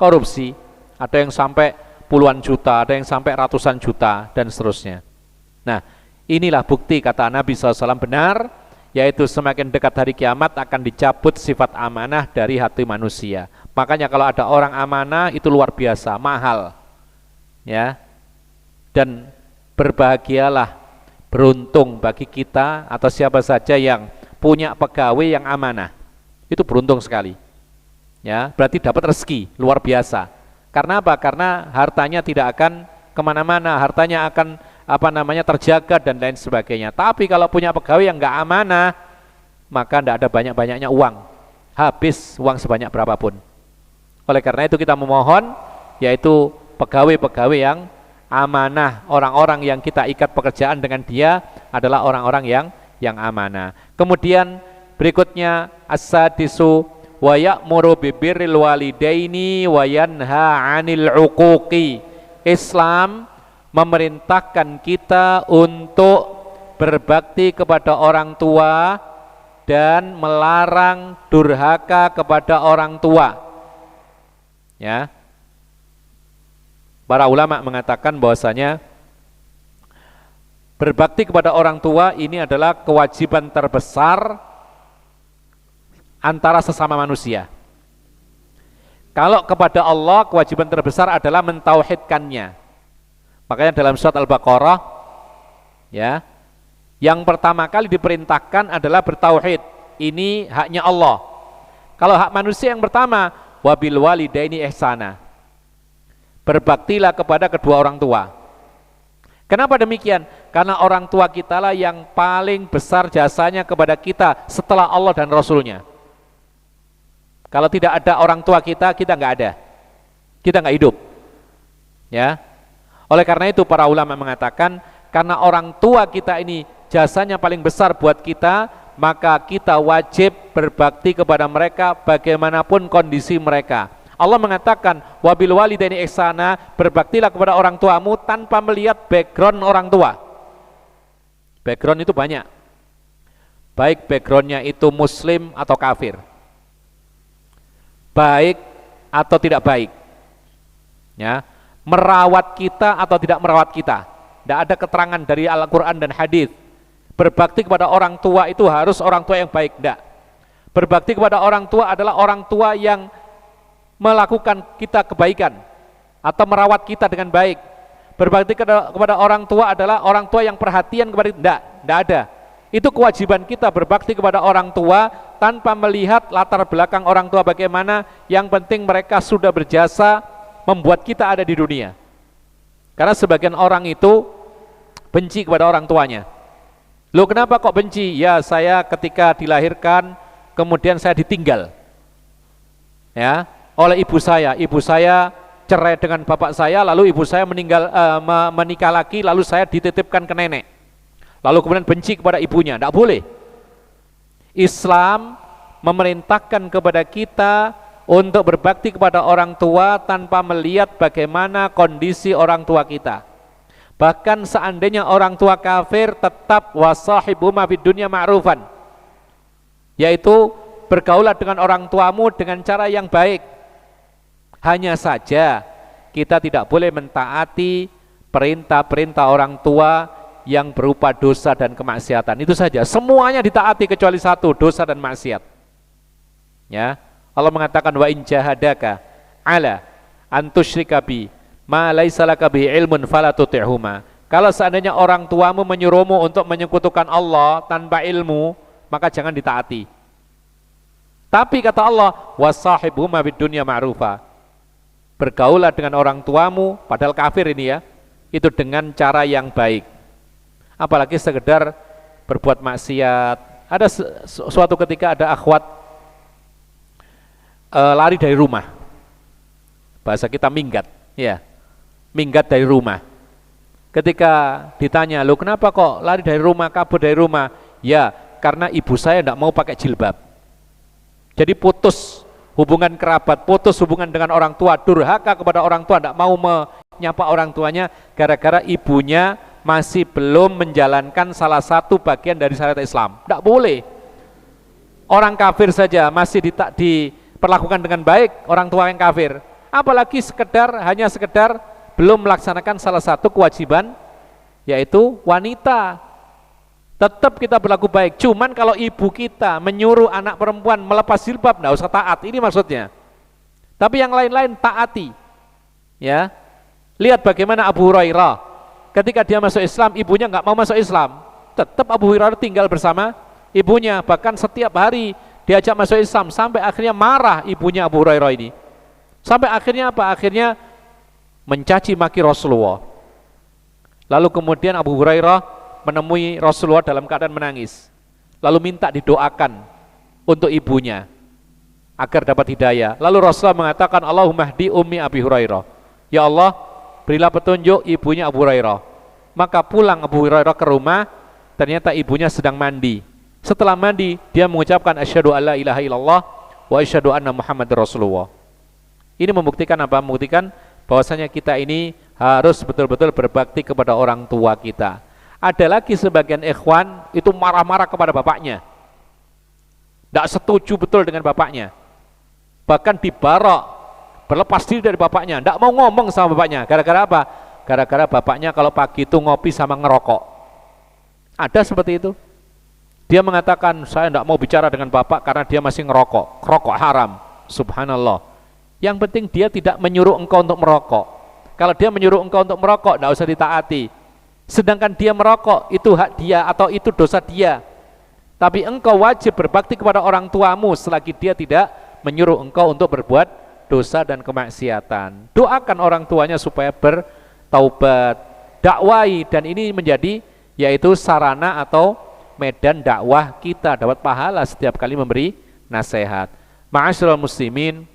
korupsi. Ada yang sampai puluhan juta, ada yang sampai ratusan juta dan seterusnya. Nah, inilah bukti kata Nabi SAW benar, yaitu semakin dekat hari kiamat akan dicabut sifat amanah dari hati manusia. Makanya kalau ada orang amanah itu luar biasa, mahal, ya. Dan berbahagialah, beruntung bagi kita atau siapa saja yang punya pegawai yang amanah. Itu beruntung sekali, ya. Berarti dapat rezeki luar biasa. Karena apa? Karena hartanya tidak akan kemana-mana, hartanya akan terjaga dan lain sebagainya. Tapi kalau punya pegawai yang nggak amanah, maka tidak ada banyak-banyaknya uang, habis uang sebanyak berapapun. Oleh karena itu kita memohon, yaitu pegawai-pegawai yang amanah, orang-orang yang kita ikat pekerjaan dengan dia adalah orang-orang yang amanah. Kemudian berikutnya as-sadisu wa ya'muru bibirril walidaini wa yanha 'anil 'uquqi. Islam memerintahkan kita untuk berbakti kepada orang tua dan melarang durhaka kepada orang tua. Ya. Para ulama mengatakan bahwasanya berbakti kepada orang tua ini adalah kewajiban terbesar antara sesama manusia. Kalau kepada Allah, kewajiban terbesar adalah mentauhidkannya. Makanya dalam surat Al-Baqarah, ya, yang pertama kali diperintahkan adalah bertauhid. Ini haknya Allah. Kalau hak manusia yang pertama, wabil walidaini ihsana. Berbaktilah kepada kedua orang tua. Kenapa demikian? Karena orang tua kita lah yang paling besar jasanya kepada kita setelah Allah dan Rasulnya. Kalau tidak ada orang tua kita nggak ada, kita nggak hidup, ya. Oleh karena itu para ulama mengatakan, karena orang tua kita ini jasanya paling besar buat kita, maka kita wajib berbakti kepada mereka bagaimanapun kondisi mereka. Allah mengatakan wabil walidaini ihsana, berbaktilah kepada orang tuamu tanpa melihat background orang tua. Background itu banyak, baik backgroundnya itu muslim atau kafir, baik atau tidak baik, ya, merawat kita atau tidak merawat kita. Tidak ada keterangan dari Al-Quran dan hadis. Berbakti kepada orang tua itu harus orang tua yang baik, tidak. Berbakti kepada orang tua adalah orang tua yang melakukan kita kebaikan atau merawat kita dengan baik. Berbakti kepada orang tua adalah orang tua yang perhatian kepada kita. Tidak ada. Itu kewajiban kita berbakti kepada orang tua tanpa melihat latar belakang orang tua bagaimana. Yang penting mereka sudah berjasa membuat kita ada di dunia. Karena sebagian orang itu benci kepada orang tuanya. Loh, kenapa kok benci? Ya, saya ketika dilahirkan kemudian saya ditinggal, ya, oleh ibu saya. Ibu saya cerai dengan bapak saya, lalu ibu saya menikah lagi, lalu saya dititipkan ke nenek. Lalu kemudian benci kepada ibunya. Tidak boleh. Islam memerintahkan kepada kita untuk berbakti kepada orang tua tanpa melihat bagaimana kondisi orang tua kita. Bahkan seandainya orang tua kafir, tetap wasahibuma fid dunya ma'rufan, yaitu bergaulah dengan orang tuamu dengan cara yang baik. Hanya saja kita tidak boleh mentaati perintah-perintah orang tua yang berupa dosa dan kemaksiatan. Itu saja, semuanya ditaati kecuali satu, dosa dan maksiat, ya. Allah mengatakan wa in jahadaka ala an tusyrika bi ma laisa laka bihi ilmun fala tuti'huma. Kalau seandainya orang tuamu menyuruhmu untuk menyekutukan Allah tanpa ilmu, maka jangan ditaati. Tapi kata Allah, wasahibhuma bid dunya ma'rufa. Bergaulah dengan orang tuamu, padahal kafir ini ya, itu dengan cara yang baik. Apalagi sekedar berbuat maksiat, Ada suatu ketika ada akhwat lari dari rumah. Bahasa kita minggat, ya. Minggat dari rumah. Ketika ditanya, "Loh, kenapa kok lari dari rumah, kabur dari rumah?" "Ya, karena ibu saya tidak mau pakai jilbab." Jadi putus hubungan kerabat, putus hubungan dengan orang tua, durhaka kepada orang tua, tidak mau menyapa orang tuanya gara-gara ibunya masih belum menjalankan salah satu bagian dari syariat Islam. Tidak boleh. Orang kafir saja masih diperlakukan dengan baik, orang tua yang kafir. Apalagi hanya sekedar belum melaksanakan salah satu kewajiban, yaitu wanita. Tetap kita berlaku baik. Cuman kalau ibu kita menyuruh anak perempuan melepas jilbab, tidak usah taat. Ini maksudnya. Tapi yang lain-lain taati. Ya, lihat bagaimana Abu Hurairah. Ketika dia masuk Islam, ibunya nggak mau masuk Islam. Tetap Abu Hurairah tinggal bersama ibunya. Bahkan setiap hari diajak masuk Islam. Sampai akhirnya marah ibunya Abu Hurairah ini. Sampai akhirnya apa? Akhirnya mencaci maki Rasulullah. Lalu kemudian Abu Hurairah menemui Rasulullah dalam keadaan menangis. Lalu minta didoakan untuk ibunya agar dapat hidayah. Lalu Rasulullah mengatakan, "Allahumma hdi ummi Abi Hurairah." Ya Allah, berilah petunjuk ibunya Abu Hurairah. Maka pulang Abu Hurairah ke rumah, ternyata ibunya sedang mandi. Setelah mandi, dia mengucapkan asyhadu alla ilaha illallah wa asyhadu anna Muhammadar Rasulullah. Ini membuktikan apa? Membuktikan bahwasanya kita ini harus betul-betul berbakti kepada orang tua kita. Ada lagi sebagian ikhwan itu marah-marah kepada bapaknya, tidak setuju betul dengan bapaknya, bahkan dibarok, berlepas diri dari bapaknya, tidak mau ngomong sama bapaknya. Gara-gara apa? Gara-gara bapaknya kalau pagi itu ngopi sama ngerokok. Ada seperti itu. Dia mengatakan, "Saya tidak mau bicara dengan bapak karena dia masih ngerokok, rokok haram." Subhanallah. Yang penting dia tidak menyuruh engkau untuk merokok. Kalau dia menyuruh engkau untuk merokok, tidak usah ditaati. Sedangkan dia merokok, itu hak dia atau itu dosa dia. Tapi engkau wajib berbakti kepada orang tuamu selagi dia tidak menyuruh engkau untuk berbuat dosa dan kemaksiatan. Doakan orang tuanya supaya bertaubat, dakwai, dan ini menjadi yaitu sarana atau medan dakwah kita, dapat pahala setiap kali memberi nasihat. Ma'asyiral muslimin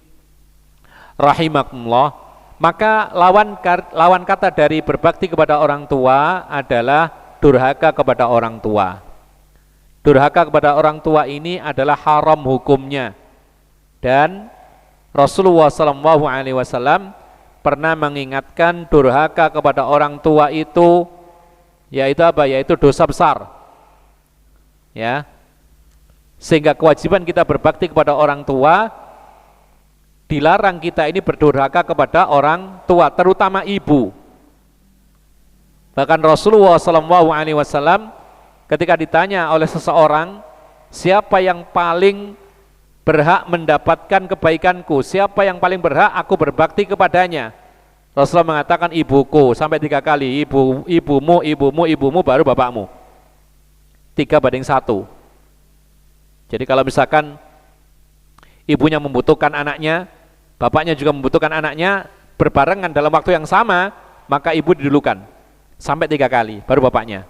rahimakumullah. Maka lawan kata dari berbakti kepada orang tua adalah durhaka kepada orang tua. Durhaka kepada orang tua ini adalah haram hukumnya. Dan Rasulullah SAW pernah mengingatkan durhaka kepada orang tua itu yaitu apa? Yaitu dosa besar. Ya. Sehingga kewajiban kita berbakti kepada orang tua, dilarang kita ini berdurhaka kepada orang tua, terutama ibu. Bahkan Rasulullah SAW ketika ditanya oleh seseorang, siapa yang paling berhak mendapatkan kebaikanku, siapa yang paling berhak aku berbakti kepadanya, Rasulullah mengatakan ibuku, sampai 3 kali. Ibumu, baru bapakmu. 3:1. Jadi kalau misalkan ibunya membutuhkan anaknya, bapaknya juga membutuhkan anaknya, berbarengan dalam waktu yang sama, maka ibu didulukan sampai 3 kali, baru bapaknya.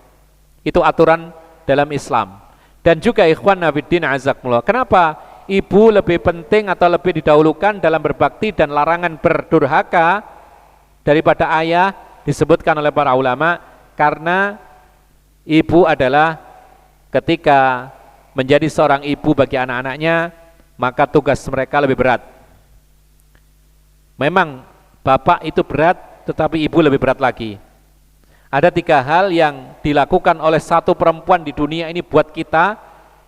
Itu aturan dalam Islam. Dan juga ikhwan nafiddin azakumullah, kenapa ibu lebih penting atau lebih didahulukan dalam berbakti dan larangan berdurhaka daripada ayah, disebutkan oleh para ulama, karena ibu adalah ketika menjadi seorang ibu bagi anak-anaknya, maka tugas mereka lebih berat. Memang bapak itu berat, tetapi ibu lebih berat lagi. Ada 3 hal yang dilakukan oleh satu perempuan di dunia ini buat kita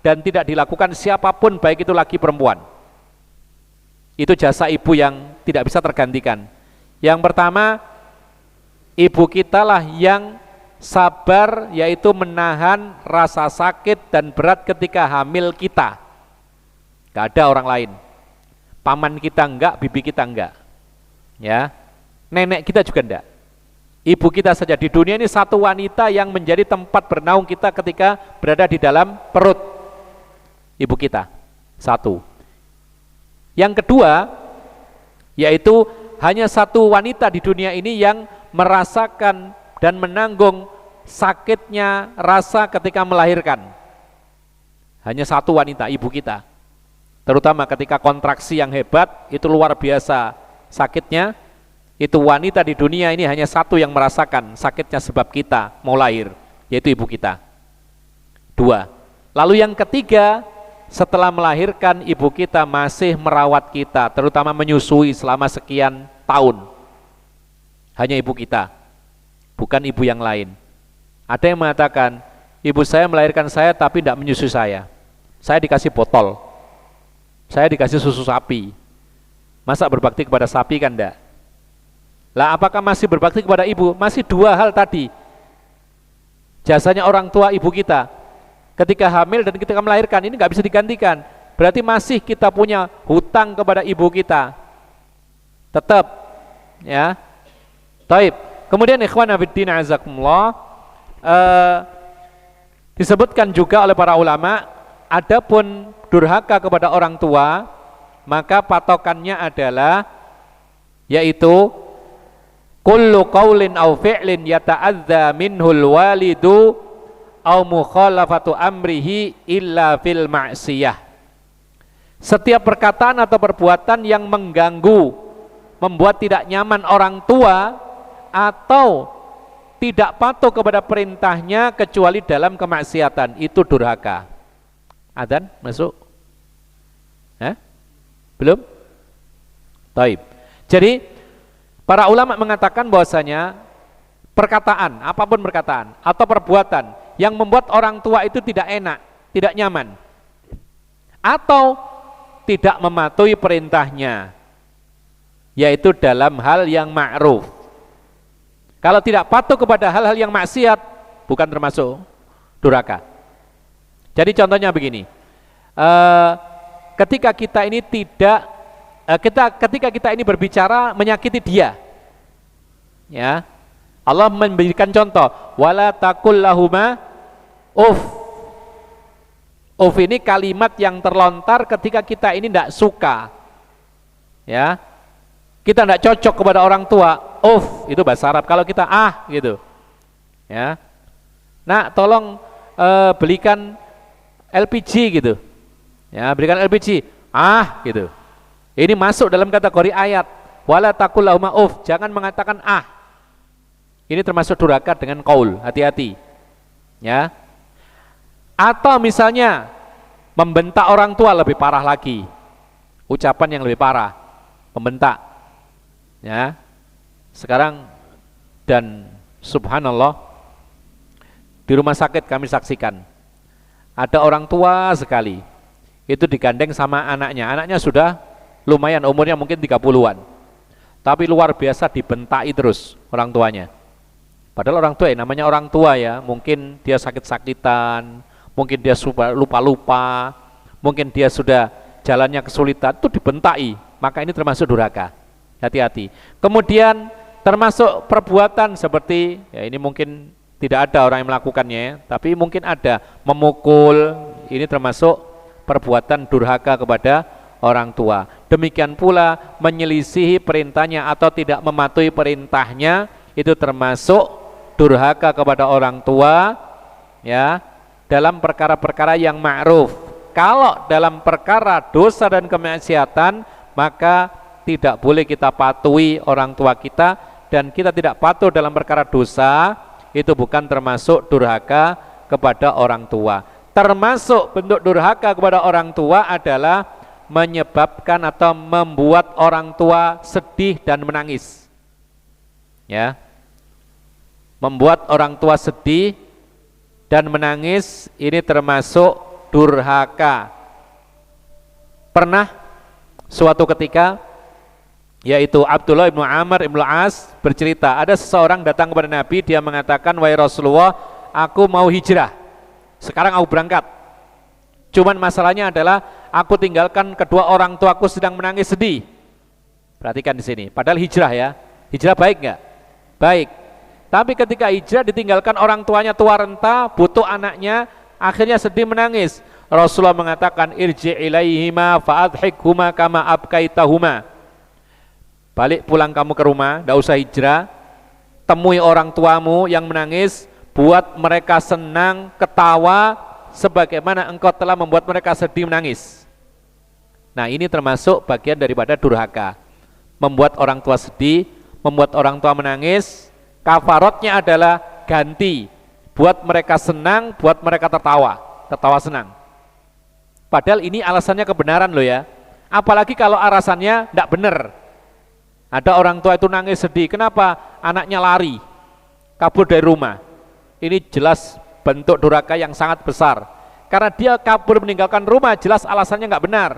dan tidak dilakukan siapapun, baik itu laki perempuan. Itu jasa ibu yang tidak bisa tergantikan. Yang pertama, ibu kita lah yang sabar, yaitu menahan rasa sakit dan berat ketika hamil kita. Gak ada orang lain. Paman kita enggak, bibi kita enggak. Ya. Nenek kita juga enggak. Ibu kita saja. Di dunia ini satu wanita yang menjadi tempat bernaung kita ketika berada di dalam perut ibu kita. Satu. Yang kedua, yaitu hanya satu wanita di dunia ini yang merasakan dan menanggung sakitnya rasa ketika melahirkan. hanya satu wanita, ibu kita. Terutama ketika kontraksi yang hebat, itu luar biasa sakitnya, itu wanita di dunia ini hanya satu yang merasakan sakitnya sebab kita mau lahir, yaitu ibu kita. Dua. Lalu yang ketiga, setelah melahirkan ibu kita masih merawat kita, terutama menyusui selama sekian tahun. Hanya ibu kita, bukan ibu yang lain. Ada yang mengatakan, ibu saya melahirkan saya tapi tidak menyusui saya dikasih botol, saya dikasih susu sapi. Masa berbakti kepada sapi kan enggak? Lah apakah masih berbakti kepada ibu? Masih dua hal tadi. Jasanya orang tua ibu kita ketika hamil dan ketika melahirkan, ini nggak bisa digantikan. Berarti masih kita punya hutang kepada ibu kita. Tetap, ya. Taib. Kemudian ikhwan fillah azakumullah, disebutkan juga oleh para ulama, adapun durhaka kepada orang tua, maka patokannya adalah yaitu kullu qaulin aw fi'lin yata'adza minhul walidu aw mukhalafatu amrihi illa fil ma'siyah. Setiap perkataan atau perbuatan yang mengganggu, membuat tidak nyaman orang tua atau tidak patuh kepada perintahnya kecuali dalam kemaksiatan, itu durhaka. Adzan masuk? Belum? Taib. Jadi para ulama mengatakan bahwasanya perkataan, apapun perkataan atau perbuatan yang membuat orang tua itu tidak enak, tidak nyaman, atau tidak mematuhi perintahnya, yaitu dalam hal yang ma'ruf. Kalau tidak patuh kepada hal-hal yang maksiat, bukan termasuk durhaka. Jadi contohnya begini, ketika kita ini ketika kita ini berbicara menyakiti dia, ya, Allah memberikan contoh, wala taqul lahuma uff. Uff ini kalimat yang terlontar ketika kita ini tidak suka, ya, kita tidak cocok kepada orang tua. Uff itu bahasa Arab. Kalau kita gitu, ya, nah tolong belikan LPG gitu, ya, berikan LPG, gitu. Ini masuk dalam kategori ayat, wala taqul lahuma uff, jangan mengatakan Ini termasuk durhaka dengan qaul, hati-hati, ya. Atau misalnya membentak orang tua lebih parah lagi, ucapan yang lebih parah, membentak, ya. Sekarang dan subhanallah di rumah sakit kami saksikan ada orang tua sekali itu digandeng sama anaknya sudah lumayan umurnya mungkin 30-an, tapi luar biasa dibentai terus orang tuanya. Padahal orang tua namanya orang tua, ya, mungkin dia sakit-sakitan, mungkin dia lupa-lupa, mungkin dia sudah jalannya kesulitan, itu dibentai, maka ini termasuk durhaka. Hati-hati. Kemudian termasuk perbuatan seperti, ya, ini mungkin tidak ada orang yang melakukannya, ya, tapi mungkin ada memukul, ini termasuk perbuatan durhaka kepada orang tua. Demikian pula menyelisihi perintahnya atau tidak mematuhi perintahnya, itu termasuk durhaka kepada orang tua, ya, dalam perkara-perkara yang ma'ruf. Kalau dalam perkara dosa dan kemaksiatan, maka tidak boleh kita patuhi orang tua kita, dan kita tidak patuh dalam perkara dosa, itu bukan termasuk durhaka kepada orang tua. Termasuk bentuk durhaka kepada orang tua adalah menyebabkan atau membuat orang tua sedih dan menangis, ya. Membuat orang tua sedih dan menangis, ini termasuk durhaka. Pernah suatu ketika, yaitu Abdullah bin Amr bin As bercerita, ada seseorang datang kepada Nabi, dia mengatakan, wahai Rasulullah, aku mau hijrah, sekarang aku berangkat, cuman masalahnya adalah aku tinggalkan kedua orang tuaku sedang menangis sedih. Perhatikan di sini, padahal hijrah, ya, hijrah baik nggak? Baik. Tapi ketika hijrah ditinggalkan orang tuanya tua renta, butuh anaknya, akhirnya sedih menangis. Rasulullah mengatakan, irji ilaihima fa'adhikhuma kama abkaitahuma. Balik pulang kamu ke rumah, tidak usah hijrah, temui orang tuamu yang menangis, buat mereka senang, ketawa sebagaimana engkau telah membuat mereka sedih menangis. Nah, ini termasuk bagian daripada durhaka. Membuat orang tua sedih, membuat orang tua menangis, kafaratnya adalah ganti. Buat mereka senang, buat mereka tertawa senang. Padahal ini alasannya kebenaran loh ya. Apalagi kalau alasannya tidak benar. Ada orang tua itu nangis sedih, kenapa? Anaknya lari, kabur dari rumah. Ini jelas bentuk durhaka yang sangat besar. Karena dia kabur meninggalkan rumah, jelas alasannya nggak benar.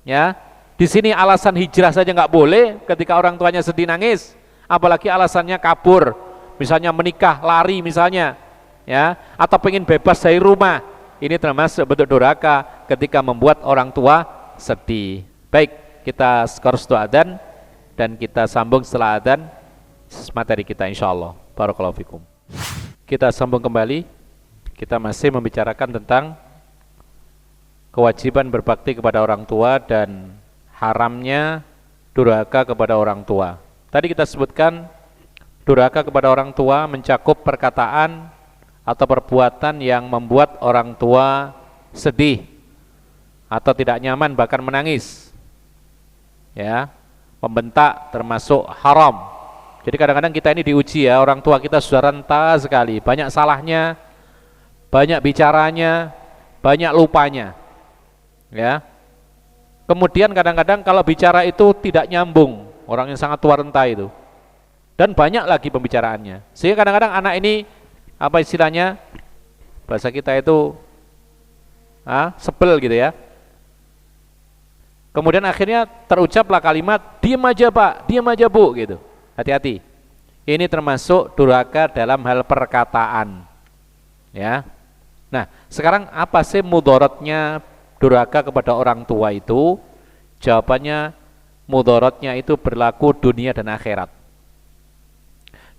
Ya, di sini alasan hijrah saja nggak boleh ketika orang tuanya sedih nangis, apalagi alasannya kabur, misalnya menikah, lari misalnya, ya, atau pengen bebas dari rumah. Ini termasuk bentuk durhaka ketika membuat orang tua sedih. Baik, kita skor adzan dan kita sambung setelah adzan materi kita insyaallah. Barakallahu fikum. Kita sambung kembali. Kita masih membicarakan tentang kewajiban berbakti kepada orang tua dan haramnya durhaka kepada orang tua. Tadi kita sebutkan durhaka kepada orang tua mencakup perkataan atau perbuatan yang membuat orang tua sedih atau tidak nyaman, bahkan menangis. Ya, membentak termasuk haram. Jadi kadang-kadang kita ini diuji ya, orang tua kita sudah renta sekali, banyak salahnya, banyak bicaranya, banyak lupanya. Ya. Kemudian kadang-kadang kalau bicara itu tidak nyambung, orang yang sangat tua renta itu. Dan banyak lagi pembicaraannya. Sehingga kadang-kadang anak ini apa istilahnya? Bahasa kita itu sebel gitu ya. Kemudian akhirnya terucaplah kalimat, "Diam aja Pak, diam aja Bu," gitu. Hati-hati. Ini termasuk durhaka dalam hal perkataan. Ya. Nah, sekarang apa sih mudaratnya durhaka kepada orang tua itu? Jawabannya, mudaratnya itu berlaku dunia dan akhirat.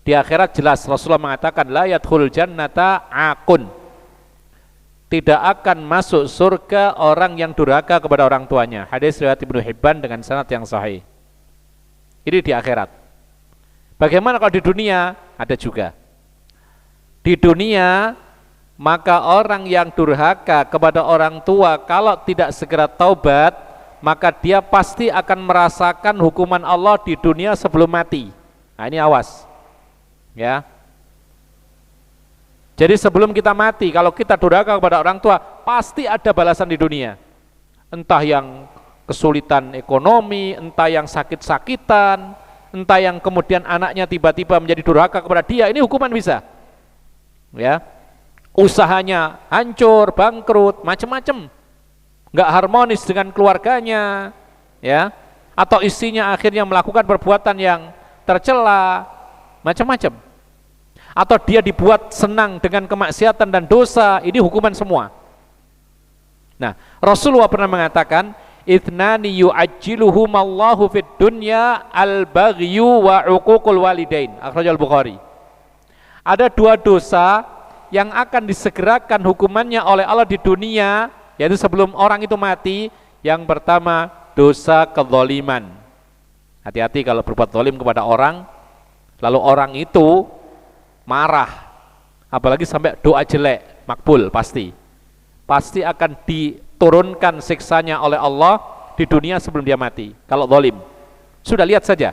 Di akhirat jelas Rasulullah mengatakan la yadkhul jannata aqun. Tidak akan masuk surga orang yang durhaka kepada orang tuanya. Hadis riwayat Ibnu Hibban dengan sanad yang sahih. Ini di akhirat. Bagaimana kalau di dunia? Ada juga. Di dunia, maka orang yang durhaka kepada orang tua kalau tidak segera taubat, maka dia pasti akan merasakan hukuman Allah di dunia sebelum mati. Nah, ini awas. Ya. Jadi sebelum kita mati, kalau kita durhaka kepada orang tua, pasti ada balasan di dunia. Entah yang kesulitan ekonomi, entah yang sakit-sakitan, entah yang kemudian anaknya tiba-tiba menjadi durhaka kepada dia, ini hukuman bisa. Ya. Usahanya hancur, bangkrut, macam-macam. Enggak harmonis dengan keluarganya, ya. Atau istrinya akhirnya melakukan perbuatan yang tercela, macam-macam. Atau dia dibuat senang dengan kemaksiatan dan dosa, ini hukuman semua. Nah, Rasulullah pernah mengatakan, "Ithnani yu'ajjiluhumallahu fid dunya al-baghyu wa 'uququl walidain." Akhrajal Bukhari. Ada dua dosa yang akan disegerakan hukumannya oleh Allah di dunia, yaitu sebelum orang itu mati. Yang pertama, dosa kezaliman. Hati-hati kalau berbuat zalim kepada orang, lalu orang itu marah, apalagi sampai doa jelek, makbul pasti akan diturunkan siksanya oleh Allah di dunia sebelum dia mati. Kalau zalim, sudah lihat saja,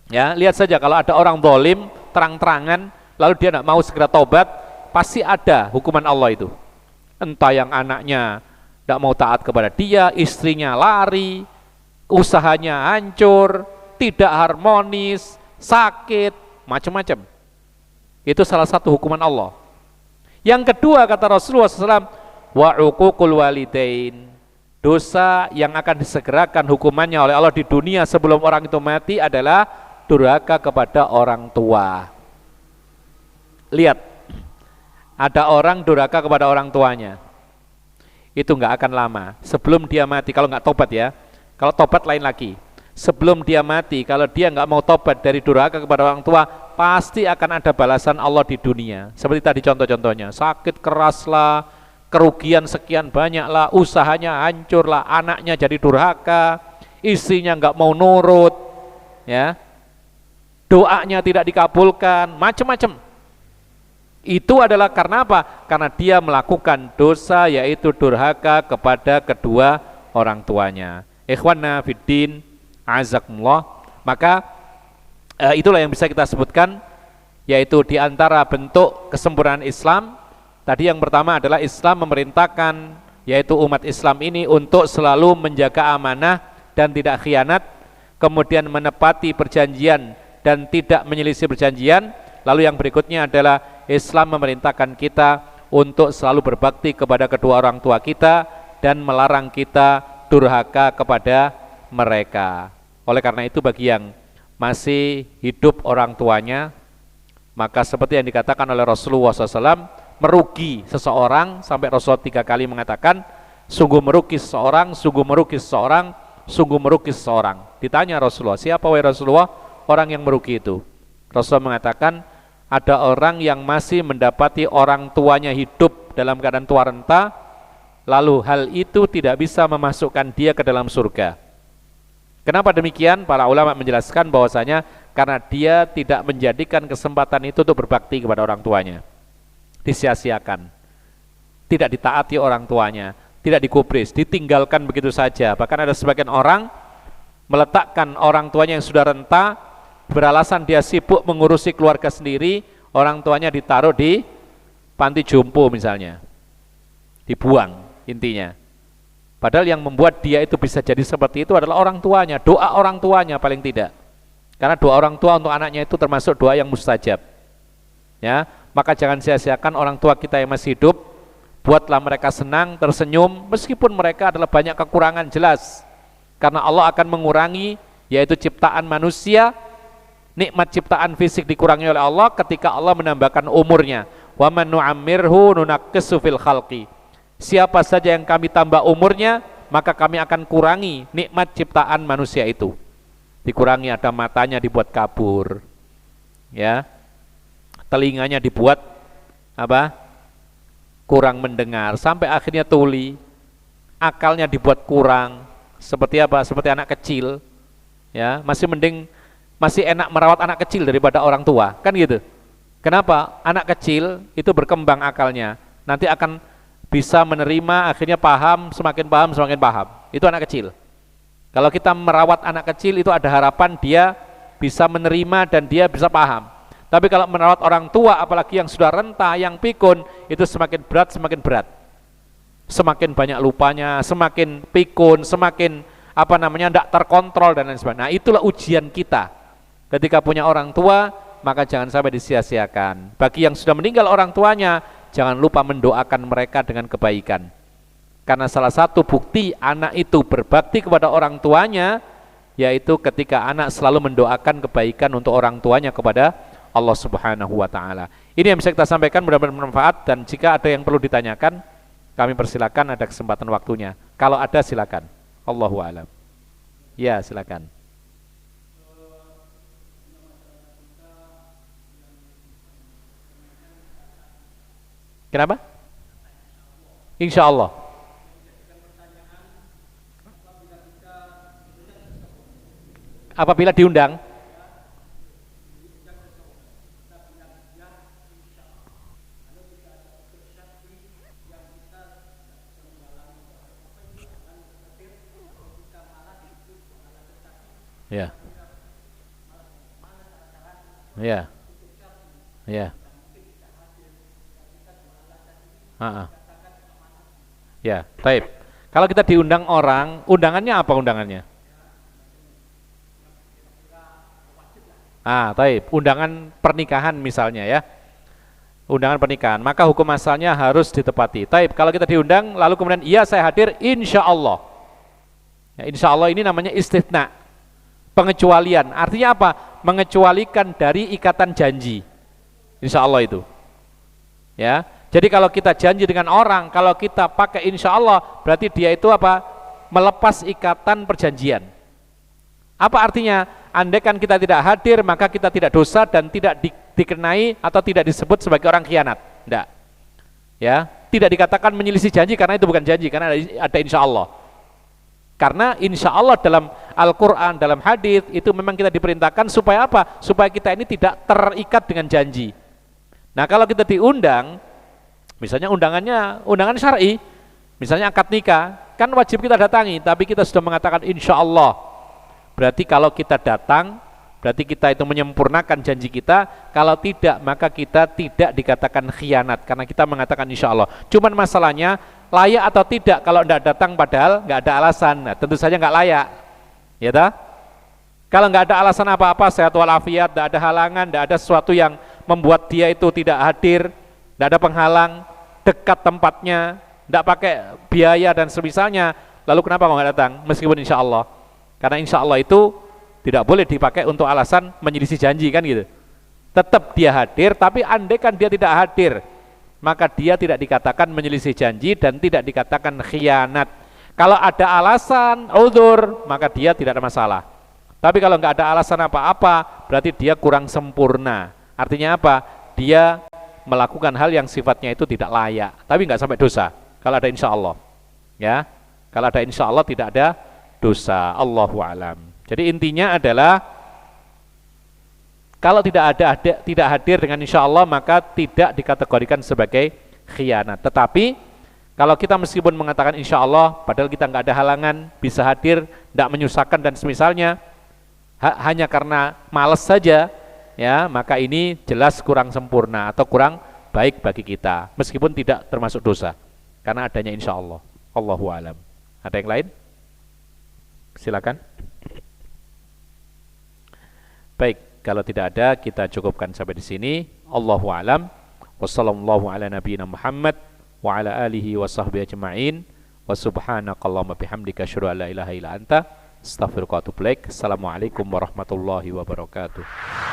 ya, lihat saja kalau ada orang zalim terang-terangan, lalu dia tidak mau segera taubat, pasti ada hukuman Allah itu. Entah yang anaknya tidak mau taat kepada dia, istrinya lari, usahanya hancur, tidak harmonis, sakit, macam-macam. Itu salah satu hukuman Allah. Yang kedua kata Rasulullah SAW, wa 'uququl walidain. Dosa yang akan disegerakan hukumannya oleh Allah di dunia sebelum orang itu mati adalah durhaka kepada orang tua. Lihat, ada orang durhaka kepada orang tuanya, itu nggak akan lama sebelum dia mati, kalau nggak tobat ya. Kalau tobat lain lagi. Sebelum dia mati, kalau dia nggak mau tobat dari durhaka kepada orang tua, pasti akan ada balasan Allah di dunia. Seperti tadi contoh-contohnya, sakit keras lah, kerugian sekian banyak lah, usahanya hancur lah, anaknya jadi durhaka, istrinya nggak mau nurut, ya, doanya tidak dikabulkan, macam-macam. Itu adalah karena apa? Karena dia melakukan dosa, yaitu durhaka kepada kedua orang tuanya. Ikhwanna fiddin, azakumullah. Maka itulah yang bisa kita sebutkan, yaitu di antara bentuk kesempurnaan Islam. Tadi yang pertama adalah Islam memerintahkan, yaitu umat Islam ini untuk selalu menjaga amanah dan tidak khianat, kemudian menepati perjanjian dan tidak menyelisih perjanjian. Lalu yang berikutnya adalah Islam memerintahkan kita untuk selalu berbakti kepada kedua orang tua kita dan melarang kita durhaka kepada mereka. Oleh karena itu bagi yang masih hidup orang tuanya, maka seperti yang dikatakan oleh Rasulullah SAW, merugi seseorang, sampai Rasulullah 3 kali mengatakan, sungguh merugi seseorang, sungguh merugi seseorang, sungguh merugi seseorang. Ditanya Rasulullah, siapa wahai Rasulullah orang yang merugi itu? Rasulullah mengatakan, ada orang yang masih mendapati orang tuanya hidup dalam keadaan tua renta, lalu hal itu tidak bisa memasukkan dia ke dalam surga. Kenapa demikian? Para ulama menjelaskan bahwasanya karena dia tidak menjadikan kesempatan itu untuk berbakti kepada orang tuanya. Disia-siakan, tidak ditaati orang tuanya, tidak digubris, ditinggalkan begitu saja. Bahkan ada sebagian orang meletakkan orang tuanya yang sudah renta, beralasan dia sibuk mengurusi keluarga sendiri, orang tuanya ditaruh di panti jompo misalnya, dibuang intinya. Padahal yang membuat dia itu bisa jadi seperti itu adalah orang tuanya, doa orang tuanya paling tidak. Karena doa orang tua untuk anaknya itu termasuk doa yang mustajab. Ya, maka jangan sia-siakan orang tua kita yang masih hidup, buatlah mereka senang, tersenyum, meskipun mereka adalah banyak kekurangan jelas. Karena Allah akan mengurangi, yaitu ciptaan manusia. Nikmat ciptaan fisik dikurangi oleh Allah ketika Allah menambahkan umurnya. Wa man nu'ammirhu nunaqqishu fil khalqi. Siapa saja yang kami tambah umurnya, maka kami akan kurangi nikmat ciptaan manusia itu. Dikurangi, ada matanya dibuat kabur. Ya. Telinganya dibuat apa? Kurang mendengar, sampai akhirnya tuli. Akalnya dibuat kurang. Seperti apa? Seperti anak kecil. Ya, masih enak merawat anak kecil daripada orang tua, kan gitu. Kenapa? Anak kecil itu berkembang akalnya, nanti akan bisa menerima, akhirnya paham, semakin paham. Itu anak kecil. Kalau kita merawat anak kecil itu ada harapan dia bisa menerima dan dia bisa paham. Tapi kalau merawat orang tua, apalagi yang sudah renta, yang pikun, itu semakin berat. Semakin banyak lupanya, semakin pikun, semakin tidak terkontrol dan lain sebagainya. Nah, itulah ujian kita. Ketika punya orang tua, maka jangan sampai disia-siakan. Bagi yang sudah meninggal orang tuanya, jangan lupa mendoakan mereka dengan kebaikan. Karena salah satu bukti anak itu berbakti kepada orang tuanya, yaitu ketika anak selalu mendoakan kebaikan untuk orang tuanya kepada Allah Subhanahu wa Ta'ala. Ini yang bisa kita sampaikan, mudah-mudahan bermanfaat. Dan jika ada yang perlu ditanyakan, kami persilakan, ada kesempatan waktunya. Kalau ada silakan. Allahu a'lam. Ya, silakan. Kenapa? Insya Allah. Apabila diundang, ya, ya, ya. Ya, baik. Kalau kita diundang orang, undangannya apa undangannya? Baik. Undangan pernikahan misalnya ya. Undangan pernikahan, maka hukum asalnya harus ditepati. Baik, kalau kita diundang, lalu kemudian iya saya hadir, insya Allah. Ya, insya Allah ini namanya istitsna, pengecualian. Artinya apa? Mengecualikan dari ikatan janji. Insya Allah itu. Ya. Jadi kalau kita janji dengan orang, kalau kita pakai insya Allah, berarti dia itu apa? Melepas ikatan perjanjian. Apa artinya? Andaikan kita tidak hadir, maka kita tidak dosa dan tidak dikenai atau tidak disebut sebagai orang khianat. Tidak. Ya, tidak dikatakan menyelisih janji karena itu bukan janji, karena ada insya Allah. Karena insya Allah dalam Al-Quran, dalam hadis itu memang kita diperintahkan supaya apa? Supaya kita ini tidak terikat dengan janji. Nah, kalau kita diundang, misalnya undangan syar'i, misalnya akad nikah, kan wajib kita datangi, tapi kita sudah mengatakan insya Allah. Berarti kalau kita datang, berarti kita itu menyempurnakan janji kita. Kalau tidak, maka kita tidak dikatakan khianat, karena kita mengatakan insya Allah. Cuman masalahnya, layak atau tidak kalau tidak datang padahal nggak ada alasan. Nah, tentu saja nggak layak, ya tak? Kalau nggak ada alasan apa-apa, sehat walafiat, tidak ada halangan, tidak ada sesuatu yang membuat dia itu tidak hadir, tidak ada penghalang, dekat tempatnya, tidak pakai biaya dan semisalnya, lalu kenapa kok nggak datang? Meskipun insya Allah, karena insya Allah itu tidak boleh dipakai untuk alasan menyelisih janji kan gitu. Tetap dia hadir, tapi andai kan dia tidak hadir, maka dia tidak dikatakan menyelisih janji dan tidak dikatakan khianat. Kalau ada alasan, uzur, maka dia tidak ada masalah. Tapi kalau nggak ada alasan apa-apa, berarti dia kurang sempurna. Artinya apa? Dia melakukan hal yang sifatnya itu tidak layak, tapi nggak sampai dosa. Kalau ada insya Allah, ya. Kalau ada insya Allah tidak ada dosa. Allahu alam. Jadi intinya adalah kalau tidak hadir dengan insya Allah, maka tidak dikategorikan sebagai khianat. Tetapi kalau kita meskipun mengatakan insya Allah, padahal kita nggak ada halangan, bisa hadir, tidak menyusahkan dan semisalnya, hanya karena malas saja, ya, maka ini jelas kurang sempurna atau kurang baik bagi kita, meskipun tidak termasuk dosa, karena adanya insya Allah. Allahu alam. Ada yang lain? Silakan. Baik, kalau tidak ada, kita cukupkan sampai di sini. Allahu alam. Wassallallahu ala nabiyina Muhammad wa ala alihi wa sahbihi ajma'in. Wa subhanakallahumma bihamdika asyhadu an la ilaha illa anta astaghfiruka wa atubu ilaik. Assalamualaikum warahmatullahi wabarakatuh.